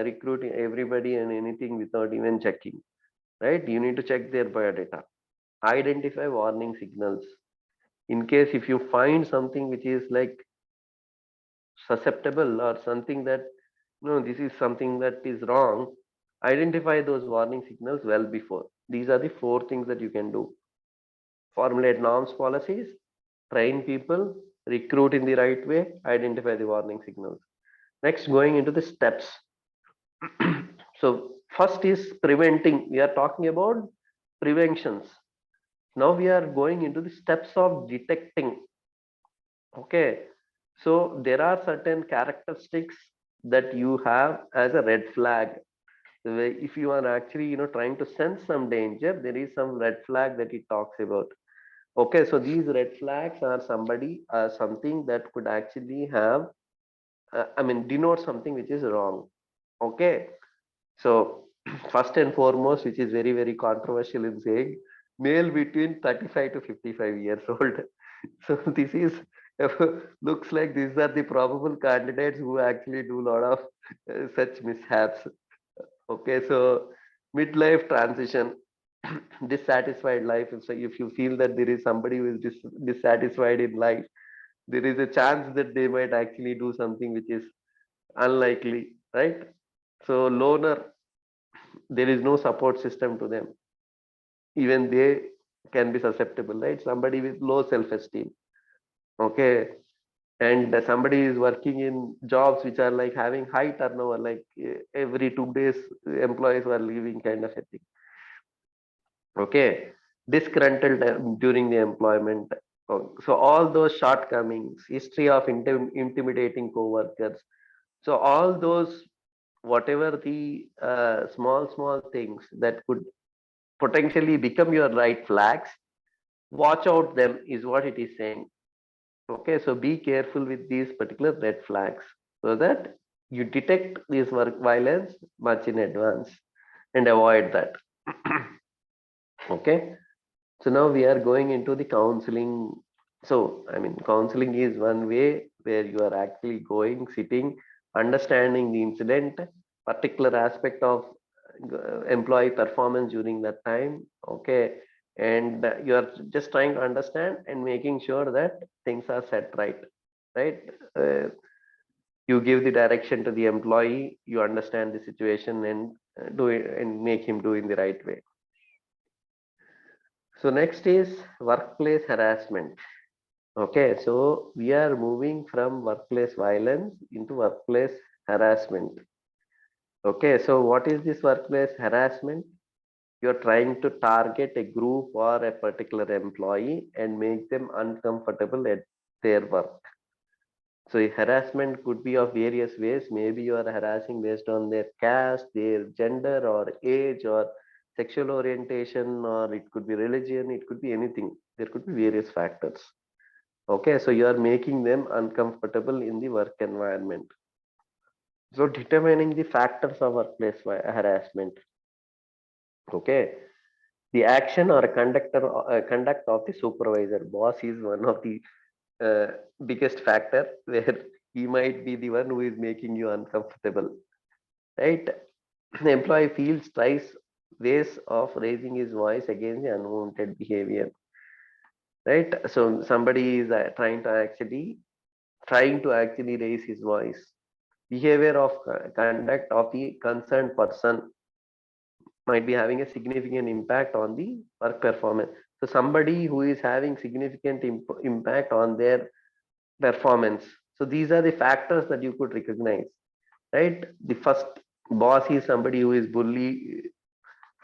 recruit everybody and anything without even checking, right? You need to check their biodata. Identify warning signals. In case if you find something which is like susceptible or something that no, this is something that is wrong, identify those warning signals well before. These are the four things that you can do. Formulate norms, policies, train people, recruit in the right way, identify the warning signals. Next, going into the steps. So first is preventing. We are talking about preventions. Now we are going into the steps of detecting. Okay, so there are certain characteristics that you have as a red flag. If you are actually trying to sense some danger, there is some red flag that it talks about. Okay, so these red flags are something that could actually have denote something which is wrong. Okay, so first and foremost, which is very very controversial in saying, male between 35 to 55 years old. So this is looks like these are the probable candidates who actually do a lot of such mishaps. Okay, so midlife transition, dissatisfied life. So if you feel that there is somebody who is dissatisfied in life, there is a chance that they might actually do something which is unlikely, right? So loner, there is no support system to them. Even they can be susceptible, right? Somebody with low self-esteem, okay, and somebody is working in jobs which are like having high turnover, like every 2 days employees were leaving, kind of a thing. Okay, disgruntled during the employment. So all those shortcomings, history of intimidating co-workers, so all those whatever the small things that could potentially become your right flags, watch out them is what it is saying. Okay, so be careful with these particular red flags so that you detect this work violence much in advance and avoid that. Okay, so now we are going into the counseling. So I mean, counseling is one way where you are actually going, sitting, understanding the incident, particular aspect of employee performance during that time. Okay, and you are just trying to understand and making sure that things are set right, right. You give the direction to the employee, you understand the situation, and do it and make him do in the right way. So next is workplace harassment. Okay, so we are moving from workplace violence into workplace harassment. Okay, so what is this workplace harassment? You're trying to target a group or a particular employee and make them uncomfortable at their work. So harassment could be of various ways. Maybe you are harassing based on their caste, their gender or age or sexual orientation, or it could be religion, it could be anything. There could be various factors. Okay, so you are making them uncomfortable in the work environment. So determining the factors of workplace harassment. Okay, the action or a conduct of the supervisor, boss is one of the uh, biggest factor where he might be the one who is making you uncomfortable, right? The employee feels twice ways of raising his voice against the unwanted behavior, right? So somebody is trying to actually raise his voice. Behavior of conduct of the concerned person might be having a significant impact on the work performance. So somebody who is having significant impact on their performance. So these are the factors that you could recognize, right? The first, boss is somebody who is bully.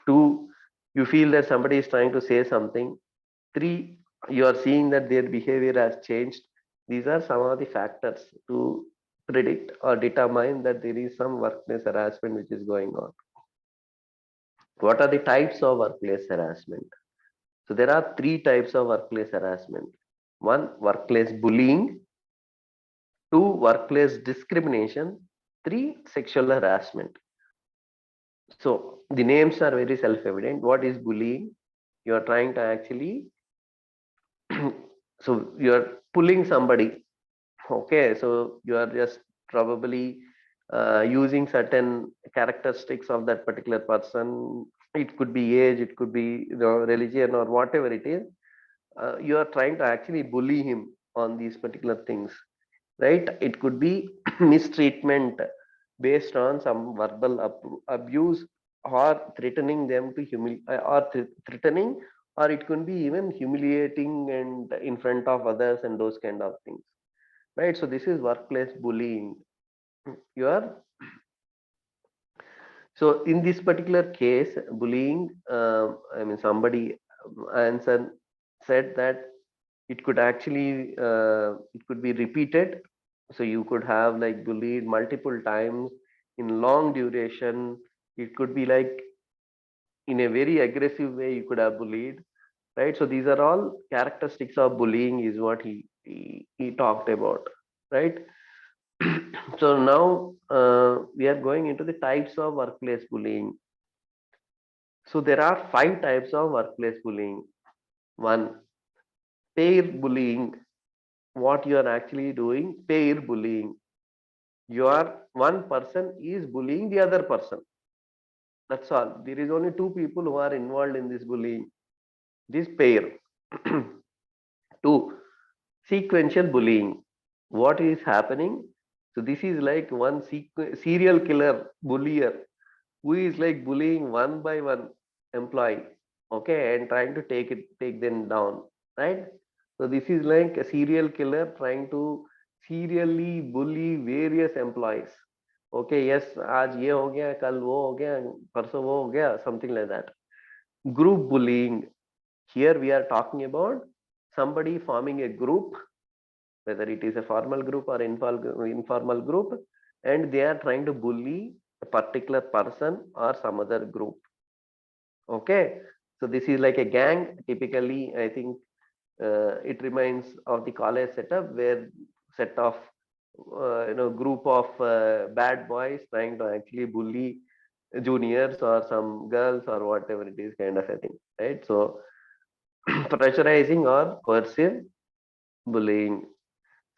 Two, you feel that somebody is trying to say something. Three, you are seeing that their behavior has changed. These are some of the factors to predict or determine that there is some workplace harassment which is going on. What are the types of workplace harassment? So there are three types of workplace harassment. One, workplace bullying. Two, workplace discrimination. Three, sexual harassment. So the names are very self-evident. What is bullying? You are trying to actually, so you are pulling somebody. Okay, so you are just probably using certain characteristics of that particular person. It could be age, it could be, religion or whatever it is. You are trying to actually bully him on these particular things, right? It could be mistreatment based on some verbal abuse, or threatening them to threatening, or it could be even humiliating and in front of others and those kind of things, right? So this is workplace bullying. You are, so in this particular case, bullying, I mean, somebody answered, said that it could actually it could be repeated. So you could have like bullied multiple times in long duration. It could be like in a very aggressive way you could have bullied, right? So these are all characteristics of bullying is what he talked about, right? So now we are going into the types of workplace bullying. So there are five types of workplace bullying. One, pair bullying. What you are actually doing, pair bullying. You are, one person is bullying the other person. That's all. There is only two people who are involved in this bullying. This pair. Two, sequential bullying. What is happening? So this is like one serial killer bullier who is like bullying one by one employee, okay, and trying to take them down, right? So this is like a serial killer trying to serially bully various employees. Okay, yes, आज ये हो गया, कल वो हो गया, परसों वो हो गया, something like that. Group bullying. Here we are talking about somebody forming a group, whether it is a formal group or informal group, and they are trying to bully a particular person or some other group. Okay, so this is like a gang. Typically, I think it reminds of the college setup where set of group of bad boys trying to actually bully juniors or some girls or whatever it is, kind of a thing, right? So pressurizing or coercive bullying.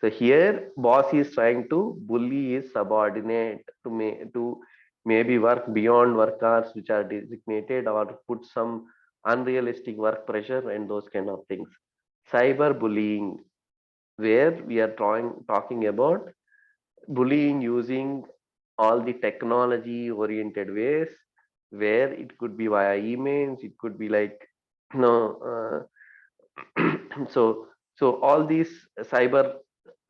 So here, boss is trying to bully his subordinate to maybe work beyond work hours which are designated, or put some unrealistic work pressure and those kind of things. Cyber bullying, where we are talking about bullying using all the technology oriented ways, where it could be via emails, it could be like, you know, so all these cyber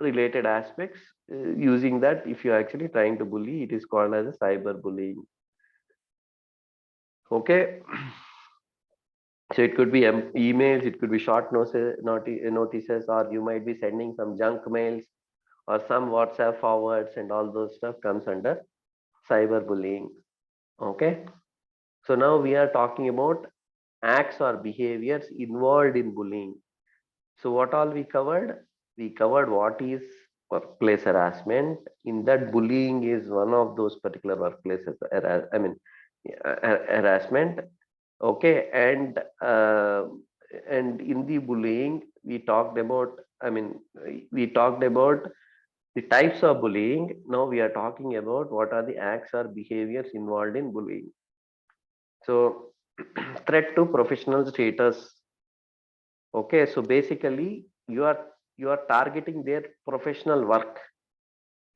related aspects, using that, if you're actually trying to bully, it is called as a cyber bullying. Okay, so it could be emails, it could be short notices, or you might be sending some junk mails or some WhatsApp forwards, and all those stuff comes under cyber bullying. Okay, so now we are talking about acts or behaviors involved in bullying. So what all we covered? We covered what is workplace harassment. In that, bullying is one of those particular workplaces. I mean, harassment. Okay, and in the bullying, we talked about. I mean, we talked about the types of bullying. Now we are talking about what are the acts or behaviors involved in bullying. So, threat to professional status. Okay, so basically you are targeting their professional work.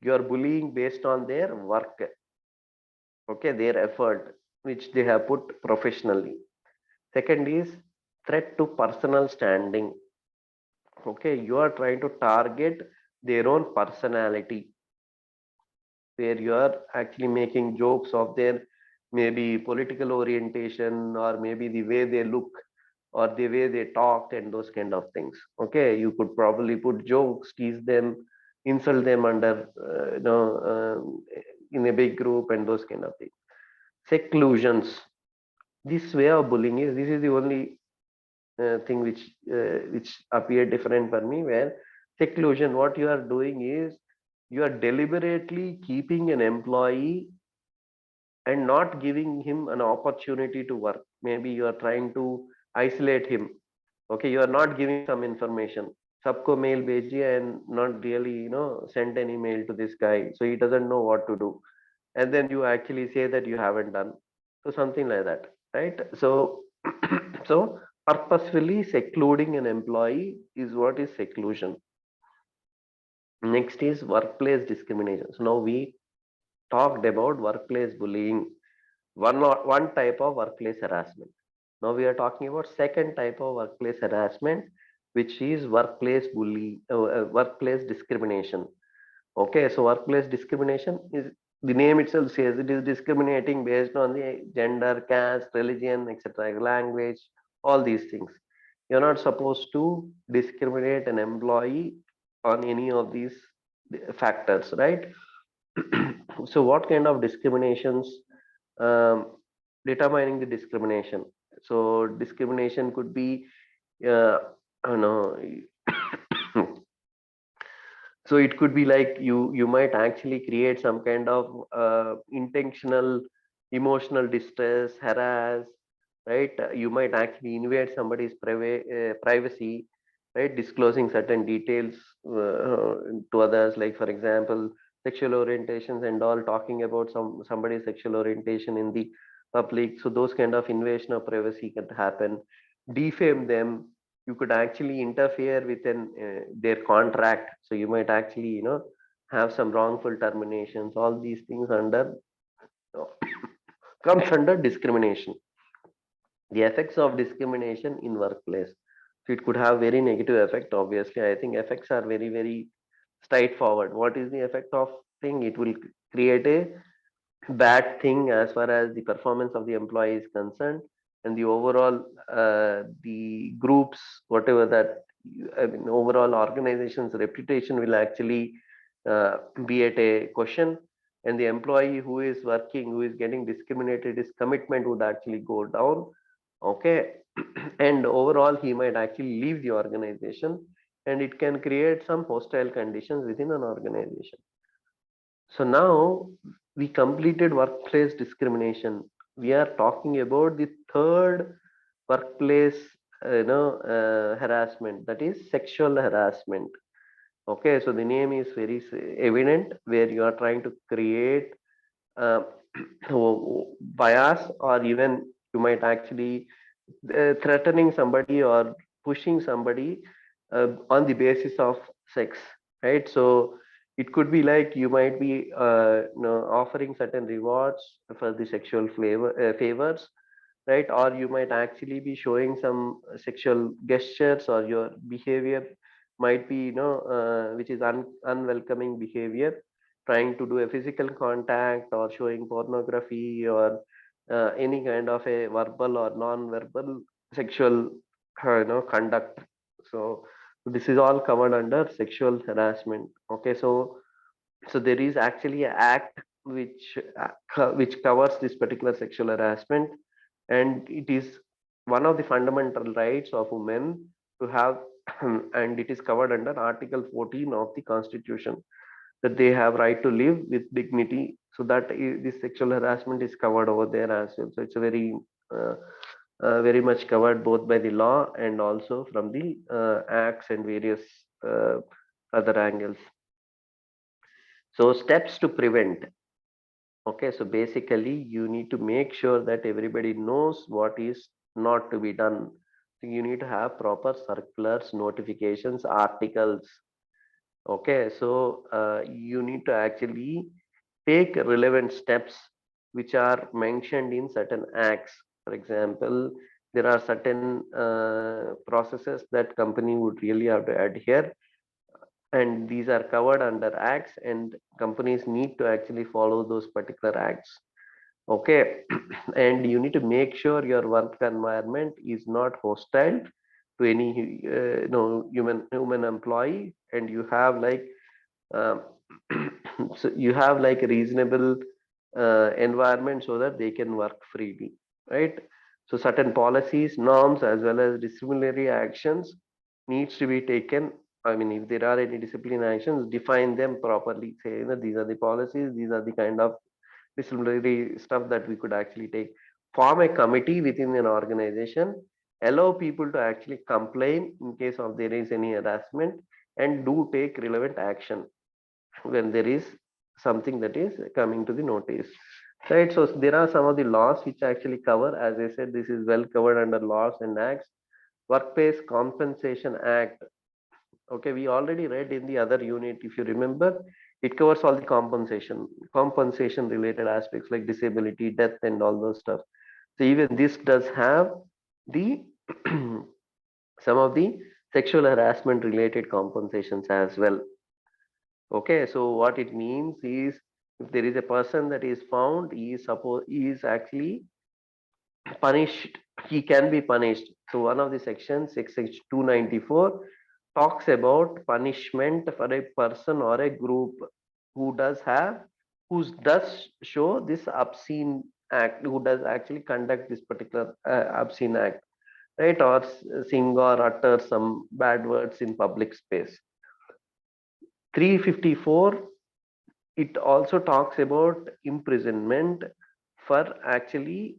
You are bullying based on their work. Okay, their effort which they have put professionally. Second is threat to personal standing. Okay, you are trying to target their own personality, where you are actually making jokes of their maybe political orientation, or maybe the way they look, or the way they talked, and those kind of things. Okay, you could probably put jokes, tease them, insult them under in a big group, and those kind of things. Seclusions. This way of bullying is, this is the only thing which appear different for me, where seclusion, what you are doing is you are deliberately keeping an employee and not giving him an opportunity to work. Maybe you are trying to isolate him. Okay, you are not giving some information. Sabko mail bhejiye, and not really send any mail to this guy, so he doesn't know what to do, and then you actually say that you haven't done. So something like that, right? So so purposefully secluding an employee is what is seclusion. Next is workplace discrimination. So now we talked about workplace bullying, one type of workplace harassment. Now we are talking about second type of workplace harassment, which is workplace discrimination. Okay, so workplace discrimination is, the name itself says, it is discriminating based on the gender, caste, religion, etc., language, all these things. You're not supposed to discriminate an employee on any of these factors, right? So what kind of discriminations, um, determining the discrimination? So discrimination could be, I don't know. So it could be like, you might actually create some kind of intentional emotional distress, harass, right? You might actually invade somebody's privacy, right? Disclosing certain details to others, like for example, sexual orientations and all, talking about somebody's sexual orientation in the public. So those kind of invasion of privacy can happen. Defame them. You could actually interfere with their contract, so you might actually have some wrongful terminations. All these things under comes under discrimination. The effects of discrimination in workplace, so it could have very negative effect. Obviously, I think effects are very, very straightforward. What is the effect of thing? It will create a bad thing as far as the performance of the employee is concerned, and the overall the groups, whatever that, I mean, overall organization's reputation will actually be at a question. and the employee who is working, who is getting discriminated, his commitment would actually go down. Okay. And overall he might actually leave the organization, and it can create some hostile conditions within an organization. So now we completed workplace discrimination. We are talking about the third workplace, harassment, that is sexual harassment. Okay, so the name is very evident, where you are trying to create uh, bias, or even you might actually threatening somebody or pushing somebody on the basis of sex, right? So it could be like you might be offering certain rewards for the sexual favors, right? Or you might actually be showing some sexual gestures, or your behavior might be which is unwelcoming behavior, trying to do a physical contact, or showing pornography, or any kind of a verbal or non-verbal sexual conduct. So this is all covered under sexual harassment. Okay, so there is actually an act which covers this particular sexual harassment, and it is one of the fundamental rights of women to have and it is covered under article 14 of the constitution, that they have right to live with dignity. So that this sexual harassment is covered over there as well. So it's a uh, very much covered both by the law and also from the acts and various uh, other angles. So steps to prevent. Okay, so basically you need to make sure that everybody knows what is not to be done. So you need to have proper circulars, notifications, articles. Okay, so you need to actually take relevant steps which are mentioned in certain acts. For example, there are certain processes that company would really have to adhere, and these are covered under acts, and companies need to actually follow those particular acts. Okay. And you need to make sure your work environment is not hostile to any human employee, and you have like um, so you have like a reasonable environment so that they can work freely, right? So certain policies, norms, as well as disciplinary actions needs to be taken. I mean, if there are any discipline actions, define them properly, say, these are the policies, these are the kind of disciplinary stuff that we could actually take. Form a committee within an organization, allow people to actually complain in case of there is any harassment, and do take relevant action when there is something that is coming to the notice, right? So there are some of the laws which actually cover, as I said, this is well covered under laws and acts. Workplace Compensation Act. Okay, we already read in the other unit, if you remember. It covers all the compensation related aspects like disability, death, and all those stuff. So even this does have the some of the sexual harassment related compensations as well. Okay, so what it means is, if there is a person that is found, he is actually punished, he can be punished. So one of the sections, section 294, talks about punishment for a person or a group who does show this obscene act, who does actually conduct this particular obscene act, right? Or sing or utter some bad words in public space. 354, it also talks about imprisonment for actually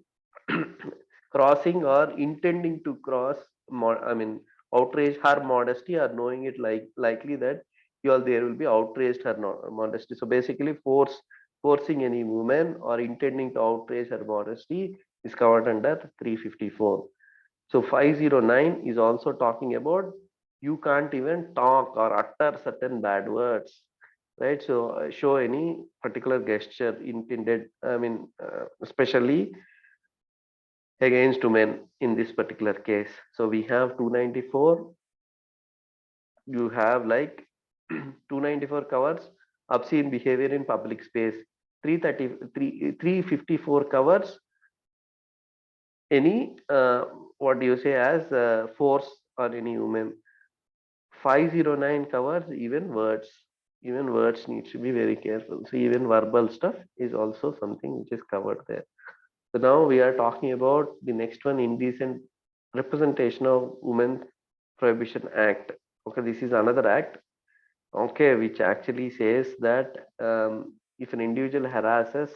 crossing or intending to cross, I mean, outrage her modesty, or knowing it likely that there will be outraged her modesty. So basically forcing any woman or intending to outrage her modesty is covered under 354. So 509 is also talking about, you can't even talk or utter certain bad words, right? So show any particular gesture intended, I mean, especially against women in this particular case. So we have 294, you have like 294 covers obscene behavior in public space. 354 covers any what do you say as force on any woman. 509 covers even words. Even words needs to be very careful. So even verbal stuff is also something which is covered there. So now we are talking about the next one, indecent representation of Women Prohibition Act. Okay, this is another act. Okay, which actually says that if an individual harasses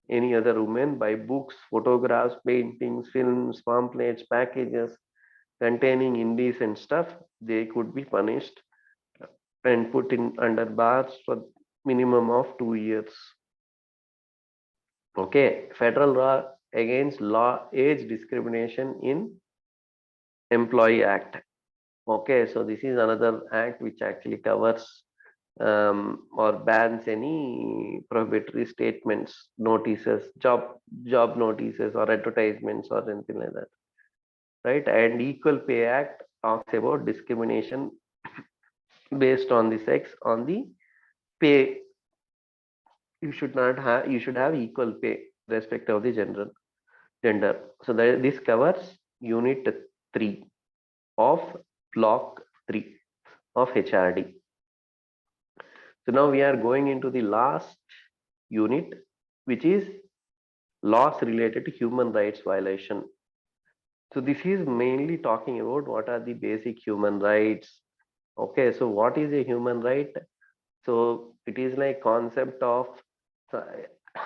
any other woman by books, photographs, paintings, films, pamphlets, packages containing indecent stuff, they could be punished and put in under bars for minimum of 2 years. Okay, federal law against law age discrimination in Employee Act. Okay, so this is another act which actually covers or bans any prohibitory statements, notices, job notices, or advertisements, or anything like that, right? And Equal Pay Act talks about discrimination based on the sex on the pay. You should have equal pay respect of the gender. So this covers unit 3 of block 3 of HRD. So now we are going into the last unit, which is laws related to human rights violation. So this is mainly talking about what are the basic human rights. Okay, so what is a human right? So it is like concept of, so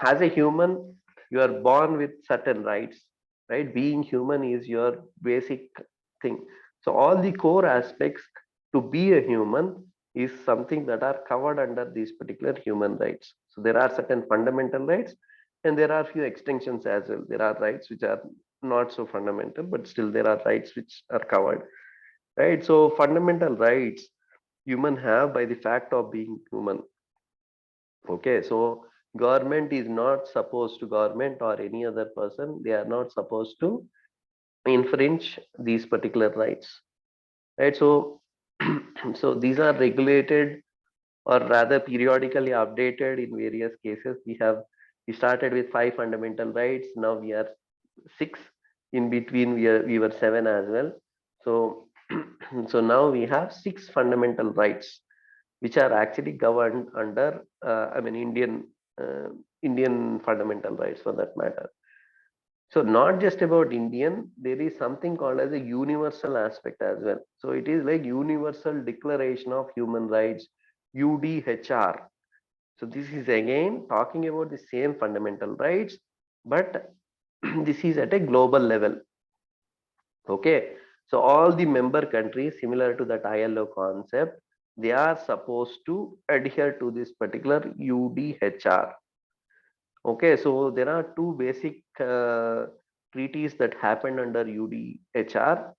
as a human, you are born with certain rights, right? Being human is your basic thing. So all the core aspects to be a human is something that are covered under these particular human rights. So there are certain fundamental rights and there are few extensions as well. There are rights which are not so fundamental, but still there are rights which are covered, right? So fundamental rights human have by the fact of being human. Okay, so government is not supposed to, government or any other person, they are not supposed to infringe these particular rights, right? So so these are regulated or rather periodically updated in various cases. We started with 5 fundamental rights, now we are 6. In between we were 7 as well. So so now we have 6 fundamental rights which are actually governed under uh, Indian fundamental rights for that matter. So not just about Indian, there is something called as a universal aspect as well. So it is like Universal Declaration of Human Rights, UDHR. So this is again talking about the same fundamental rights, but this is at a global level. Okay, so all the member countries, similar to that ILO concept, they are supposed to adhere to this particular UDHR. Okay, so there are two basic treaties that happened under UDHR,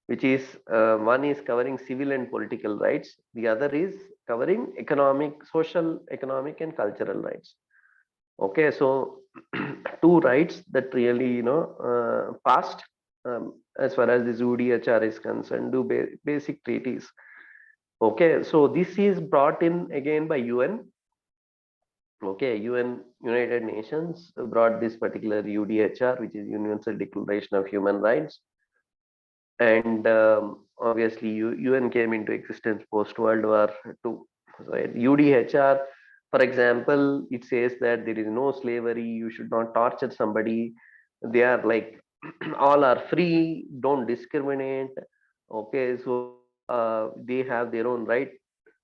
which is one is covering civil and political rights, the other is covering economic, social, economic, and cultural rights. Okay, so two rights that really passed as far as this UDHR is concerned, do basic treaties. Okay, so this is brought in again by UN. Okay, United Nations brought this particular UDHR, which is Universal Declaration of Human Rights, and obviously UN came into existence post World War II. Right? UDHR, for example, it says that there is no slavery, you should not torture somebody, they are like all are free, don't discriminate. Okay, so they have their own right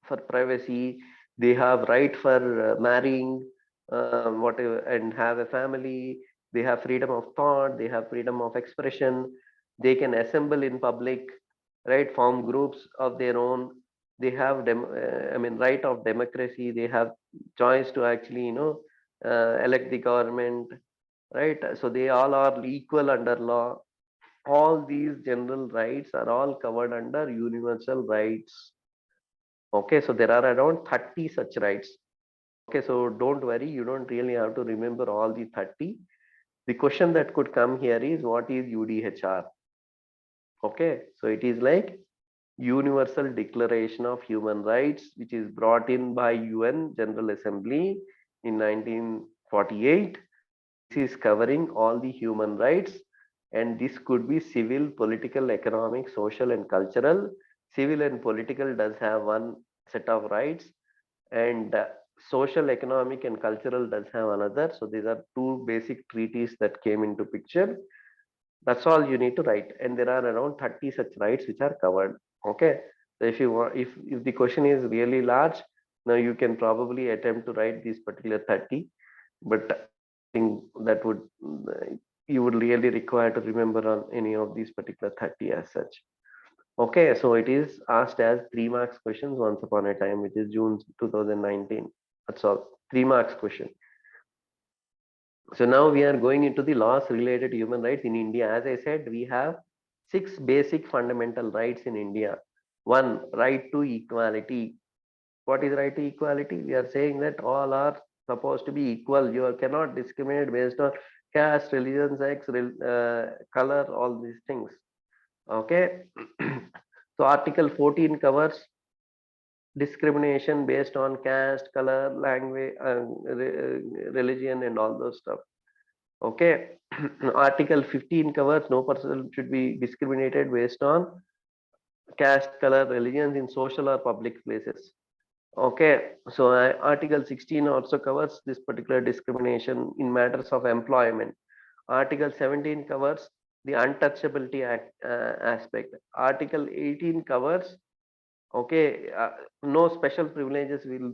for privacy, they have right for marrying whatever and have a family, they have freedom of thought, they have freedom of expression, they can assemble in public, right, form groups of their own, they have right of democracy, they have choice to actually elect the government, right? So they all are equal under law. All these general rights are all covered under universal rights. Okay, so there are around 30 such rights. Okay, so don't worry, you don't really have to remember all the 30. The question that could come here is what is UDHR? Okay, so it is like Universal Declaration of Human Rights, which is brought in by UN General Assembly in 1948. This is covering all the human rights, and this could be civil, political, economic, social, and cultural. Civil and political does have one set of rights, and social, economic, and cultural does have another. So these are two basic treaties that came into picture. That's all you need to write, and there are around 30 such rights which are covered. Okay, so if you want, if the question is really large, now you can probably attempt to write these particular 30, but I don't think that would you would really require to remember on any of these particular 30 as such. Okay, so it is asked as 3 marks questions once upon a time, which is June 2019. That's all. 3 marks question. So now we are going into the laws related to human rights in India. As I said, we have 6 basic fundamental rights in India. One, right to equality. What is right to equality? We are saying that all are supposed to be equal. You cannot discriminate based on caste, religion, sex, color, all these things. Okay. So Article 14 covers discrimination based on caste, color, language, religion, and all those stuff. Okay. Article 15 covers no person should be discriminated based on caste, color, religions in social or public places. Okay, so Article 16 also covers this particular discrimination in matters of employment. Article 17 covers the untouchability aspect. Article 18 covers, okay, no special privileges will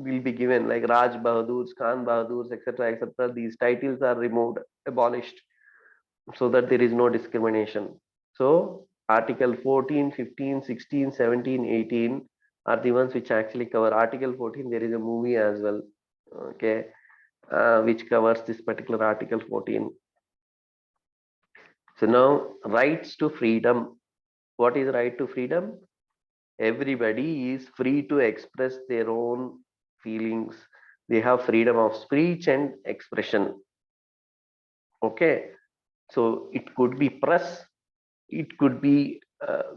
be given, like Raj Bahadurs, Khan Bahadurs, etc., etc. These titles are removed, abolished, so that there is no discrimination. So Article 14, 15, 16, 17, 18 are the ones which actually cover. Article 14, there is a movie as well, okay, which covers this particular Article 14. So now, rights to freedom. What is right to freedom? Everybody is free to express their own feelings. They have freedom of speech and expression. Okay, so it could be press, it could be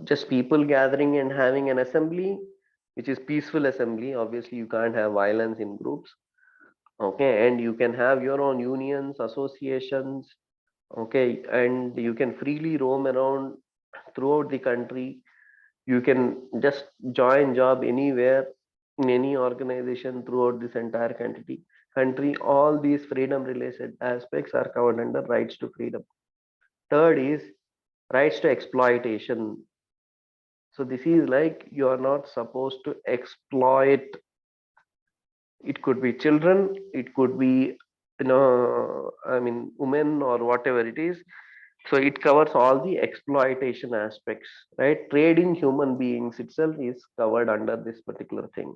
just people gathering and having an assembly, which is peaceful assembly. Obviously, you can't have violence in groups. Okay, and you can have your own unions, associations. Okay, and you can freely roam around throughout the country. You can just join job anywhere in any organization throughout this entire country. All these freedom related aspects are covered under rights to freedom. Third is rights to exploitation. So this is like you are not supposed to exploit. It could be children, it could be, I mean, women or whatever it is. So it covers all the exploitation aspects, right? Trading human beings itself is covered under this particular thing.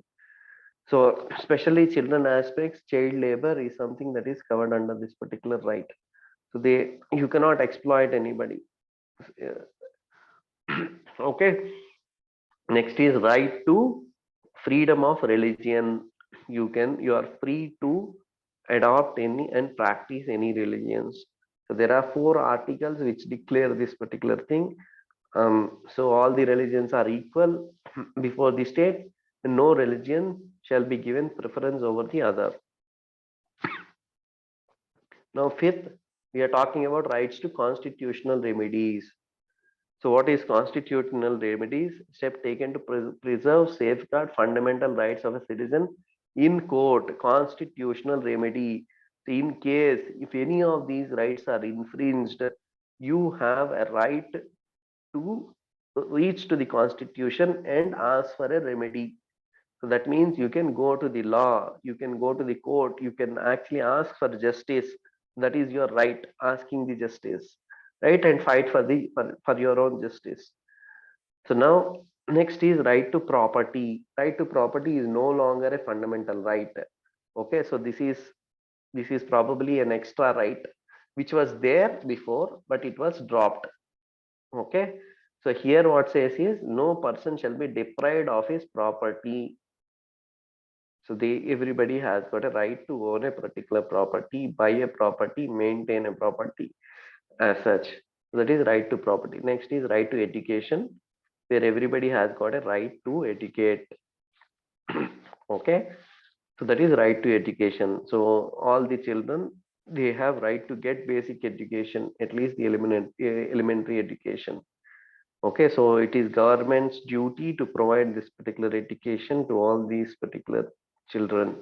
So especially children aspects, child labor is something that is covered under this particular right. So you cannot exploit anybody. Okay. Next is right to freedom of religion. You are free to adopt any and practice any religions. So there are 4 articles which declare this particular thing. So all the religions are equal before the state. No religion shall be given preference over the other. Now, fifth, we are talking about rights to constitutional remedies. So what is constitutional remedies? Step taken to preserve, safeguard fundamental rights of a citizen in court. Constitutional remedy. In case if any of these rights are infringed, you have a right to reach to the constitution and ask for a remedy. So that means you can go to the law, you can go to the court, you can actually ask for justice. That is your right, asking the justice, right, and fight for your own justice. So now next is right to property. Right to property is no longer a fundamental right. Okay, so this is probably an extra right which was there before, but it was dropped. Okay, so here what says is no person shall be deprived of his property. So everybody has got a right to own a particular property, buy a property, maintain a property as such. So that is right to property. Next is right to education, where everybody has got a right to educate. Okay, so that is right to education. So all the children, they have right to get basic education, at least the elementary education. Okay, so it is government's duty to provide this particular education to all these particular children.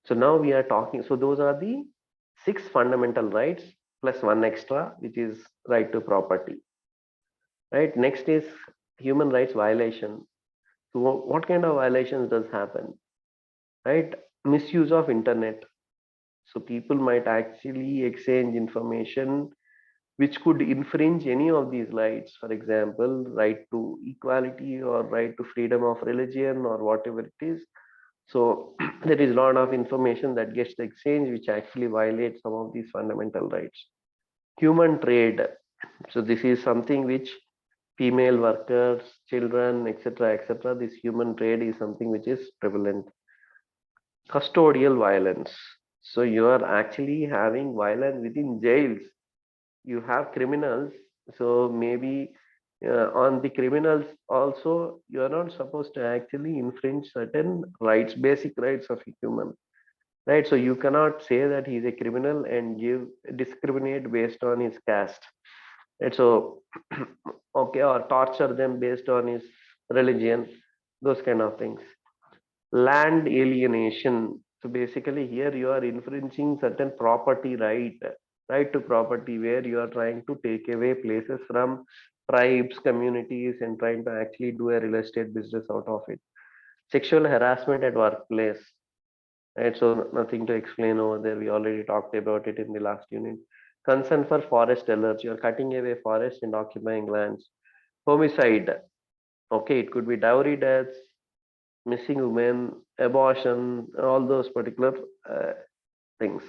So now we are talking, so those are the 6 fundamental rights plus one extra, which is right to property, right? Next is human rights violation. So what kind of violations does happen, right? Misuse of internet. So people might actually exchange information which could infringe any of these rights. For example, right to equality or right to freedom of religion or whatever it is. So there is a lot of information that gets exchanged which actually violates some of these fundamental rights. Human trade. So this is something which female workers, children, etc., etc. This human trade is something which is prevalent. Custodial violence. So you are actually having violence within jails. You have criminals, so maybe on the criminals also you are not supposed to actually infringe certain rights, basic rights of a human, right? So you cannot say that he is a criminal and give discriminate based on his caste, right? So okay, or torture them based on his religion, those kind of things. Land alienation. So basically here you are infringing certain property right, right to property, where you are trying to take away places from tribes, communities, and trying to actually do a real estate business out of it. Sexual harassment at workplace, right? So nothing to explain over there. We already talked about it in the last unit. Concern for forest alerts. You are cutting away forests and occupying lands. Homicide. Okay, it could be dowry deaths, missing women, abortion, all those particular uh, things.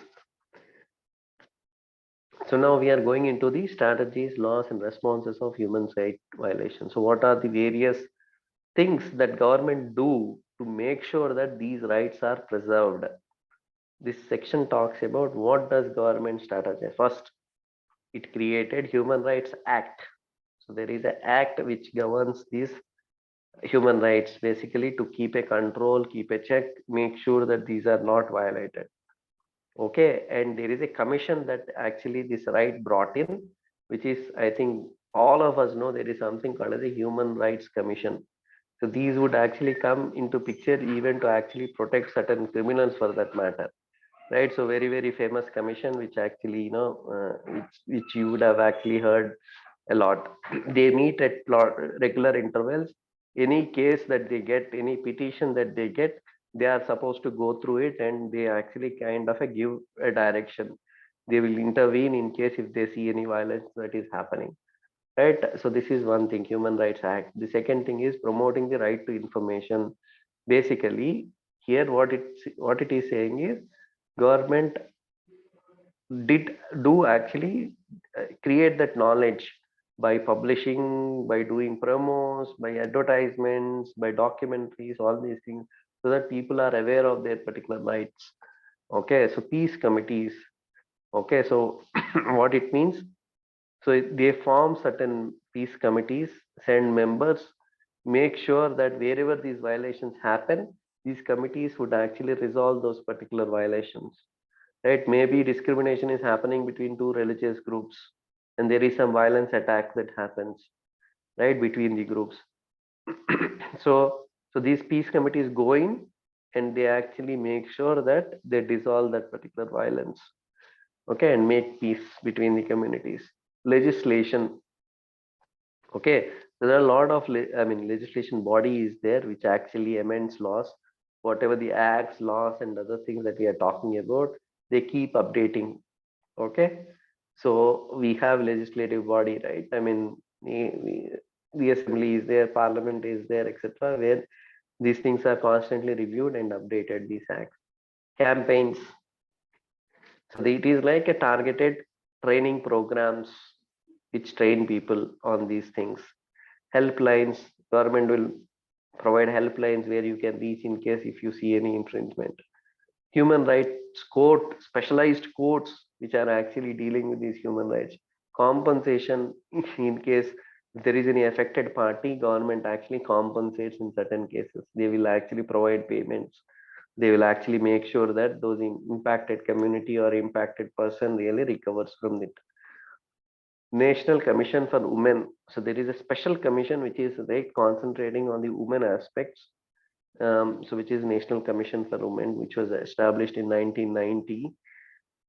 So now we are going into the strategies, laws, and responses of human rights violations. So what are the various things that government do to make sure that these rights are preserved? This section talks about what does government strategize. First, it created Human Rights Act. So there is an act which governs these human rights, basically to keep a control, keep a check, make sure that these are not violated. Okay, and there is a commission that actually this right brought in, which is, I think all of us know, there is something called as a Human Rights Commission. So these would actually come into picture even to actually protect certain criminals for that matter, right? So very very famous commission which actually which you would have actually heard a lot. They meet at regular intervals. Any case that they get, any petition that they get, they are supposed to go through it, and they actually kind of give a direction. They will intervene in case if they see any violence that is happening, right? So this is one thing, Human Rights Act. The second thing is promoting the right to information. Basically here what it is saying is government did do actually create that knowledge by publishing, by doing promos, by advertisements, by documentaries, all these things, so that people are aware of their particular rights. Okay, so peace committees. Okay, so what it means, so they form certain peace committees, send members, make sure that wherever these violations happen, these committees would actually resolve those particular violations, right? Maybe discrimination is happening between two religious groups, and there is some violence attack that happens, right, between the groups. So these peace committees go in and they actually make sure that they dissolve that particular violence, okay, and make peace between the communities. Legislation. Okay, so there are a lot of legislation body is there which actually amends laws. Whatever the acts, laws, and other things that we are talking about, they keep updating. Okay, so we have legislative body, right? I mean, the assembly is there, parliament is there, etc., where these things are constantly reviewed and updated. These acts, campaigns. So it is like a targeted training programs which train people on these things. Helplines. Government will provide helplines where you can reach in case if you see any infringement. Human rights court, specialized courts which are actually dealing with these human rights. Compensation in case if there is any affected party, government actually compensates in certain cases. They will actually provide payments. They will actually make sure that those impacted community or impacted person really recovers from it. National Commission for Women. So there is a special commission which is concentrating on the women aspects. so which is National Commission for Women, which was established in 1990,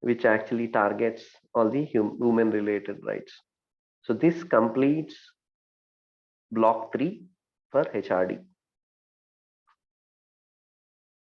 which actually targets all the women related rights. So this completes block 3 for HRD.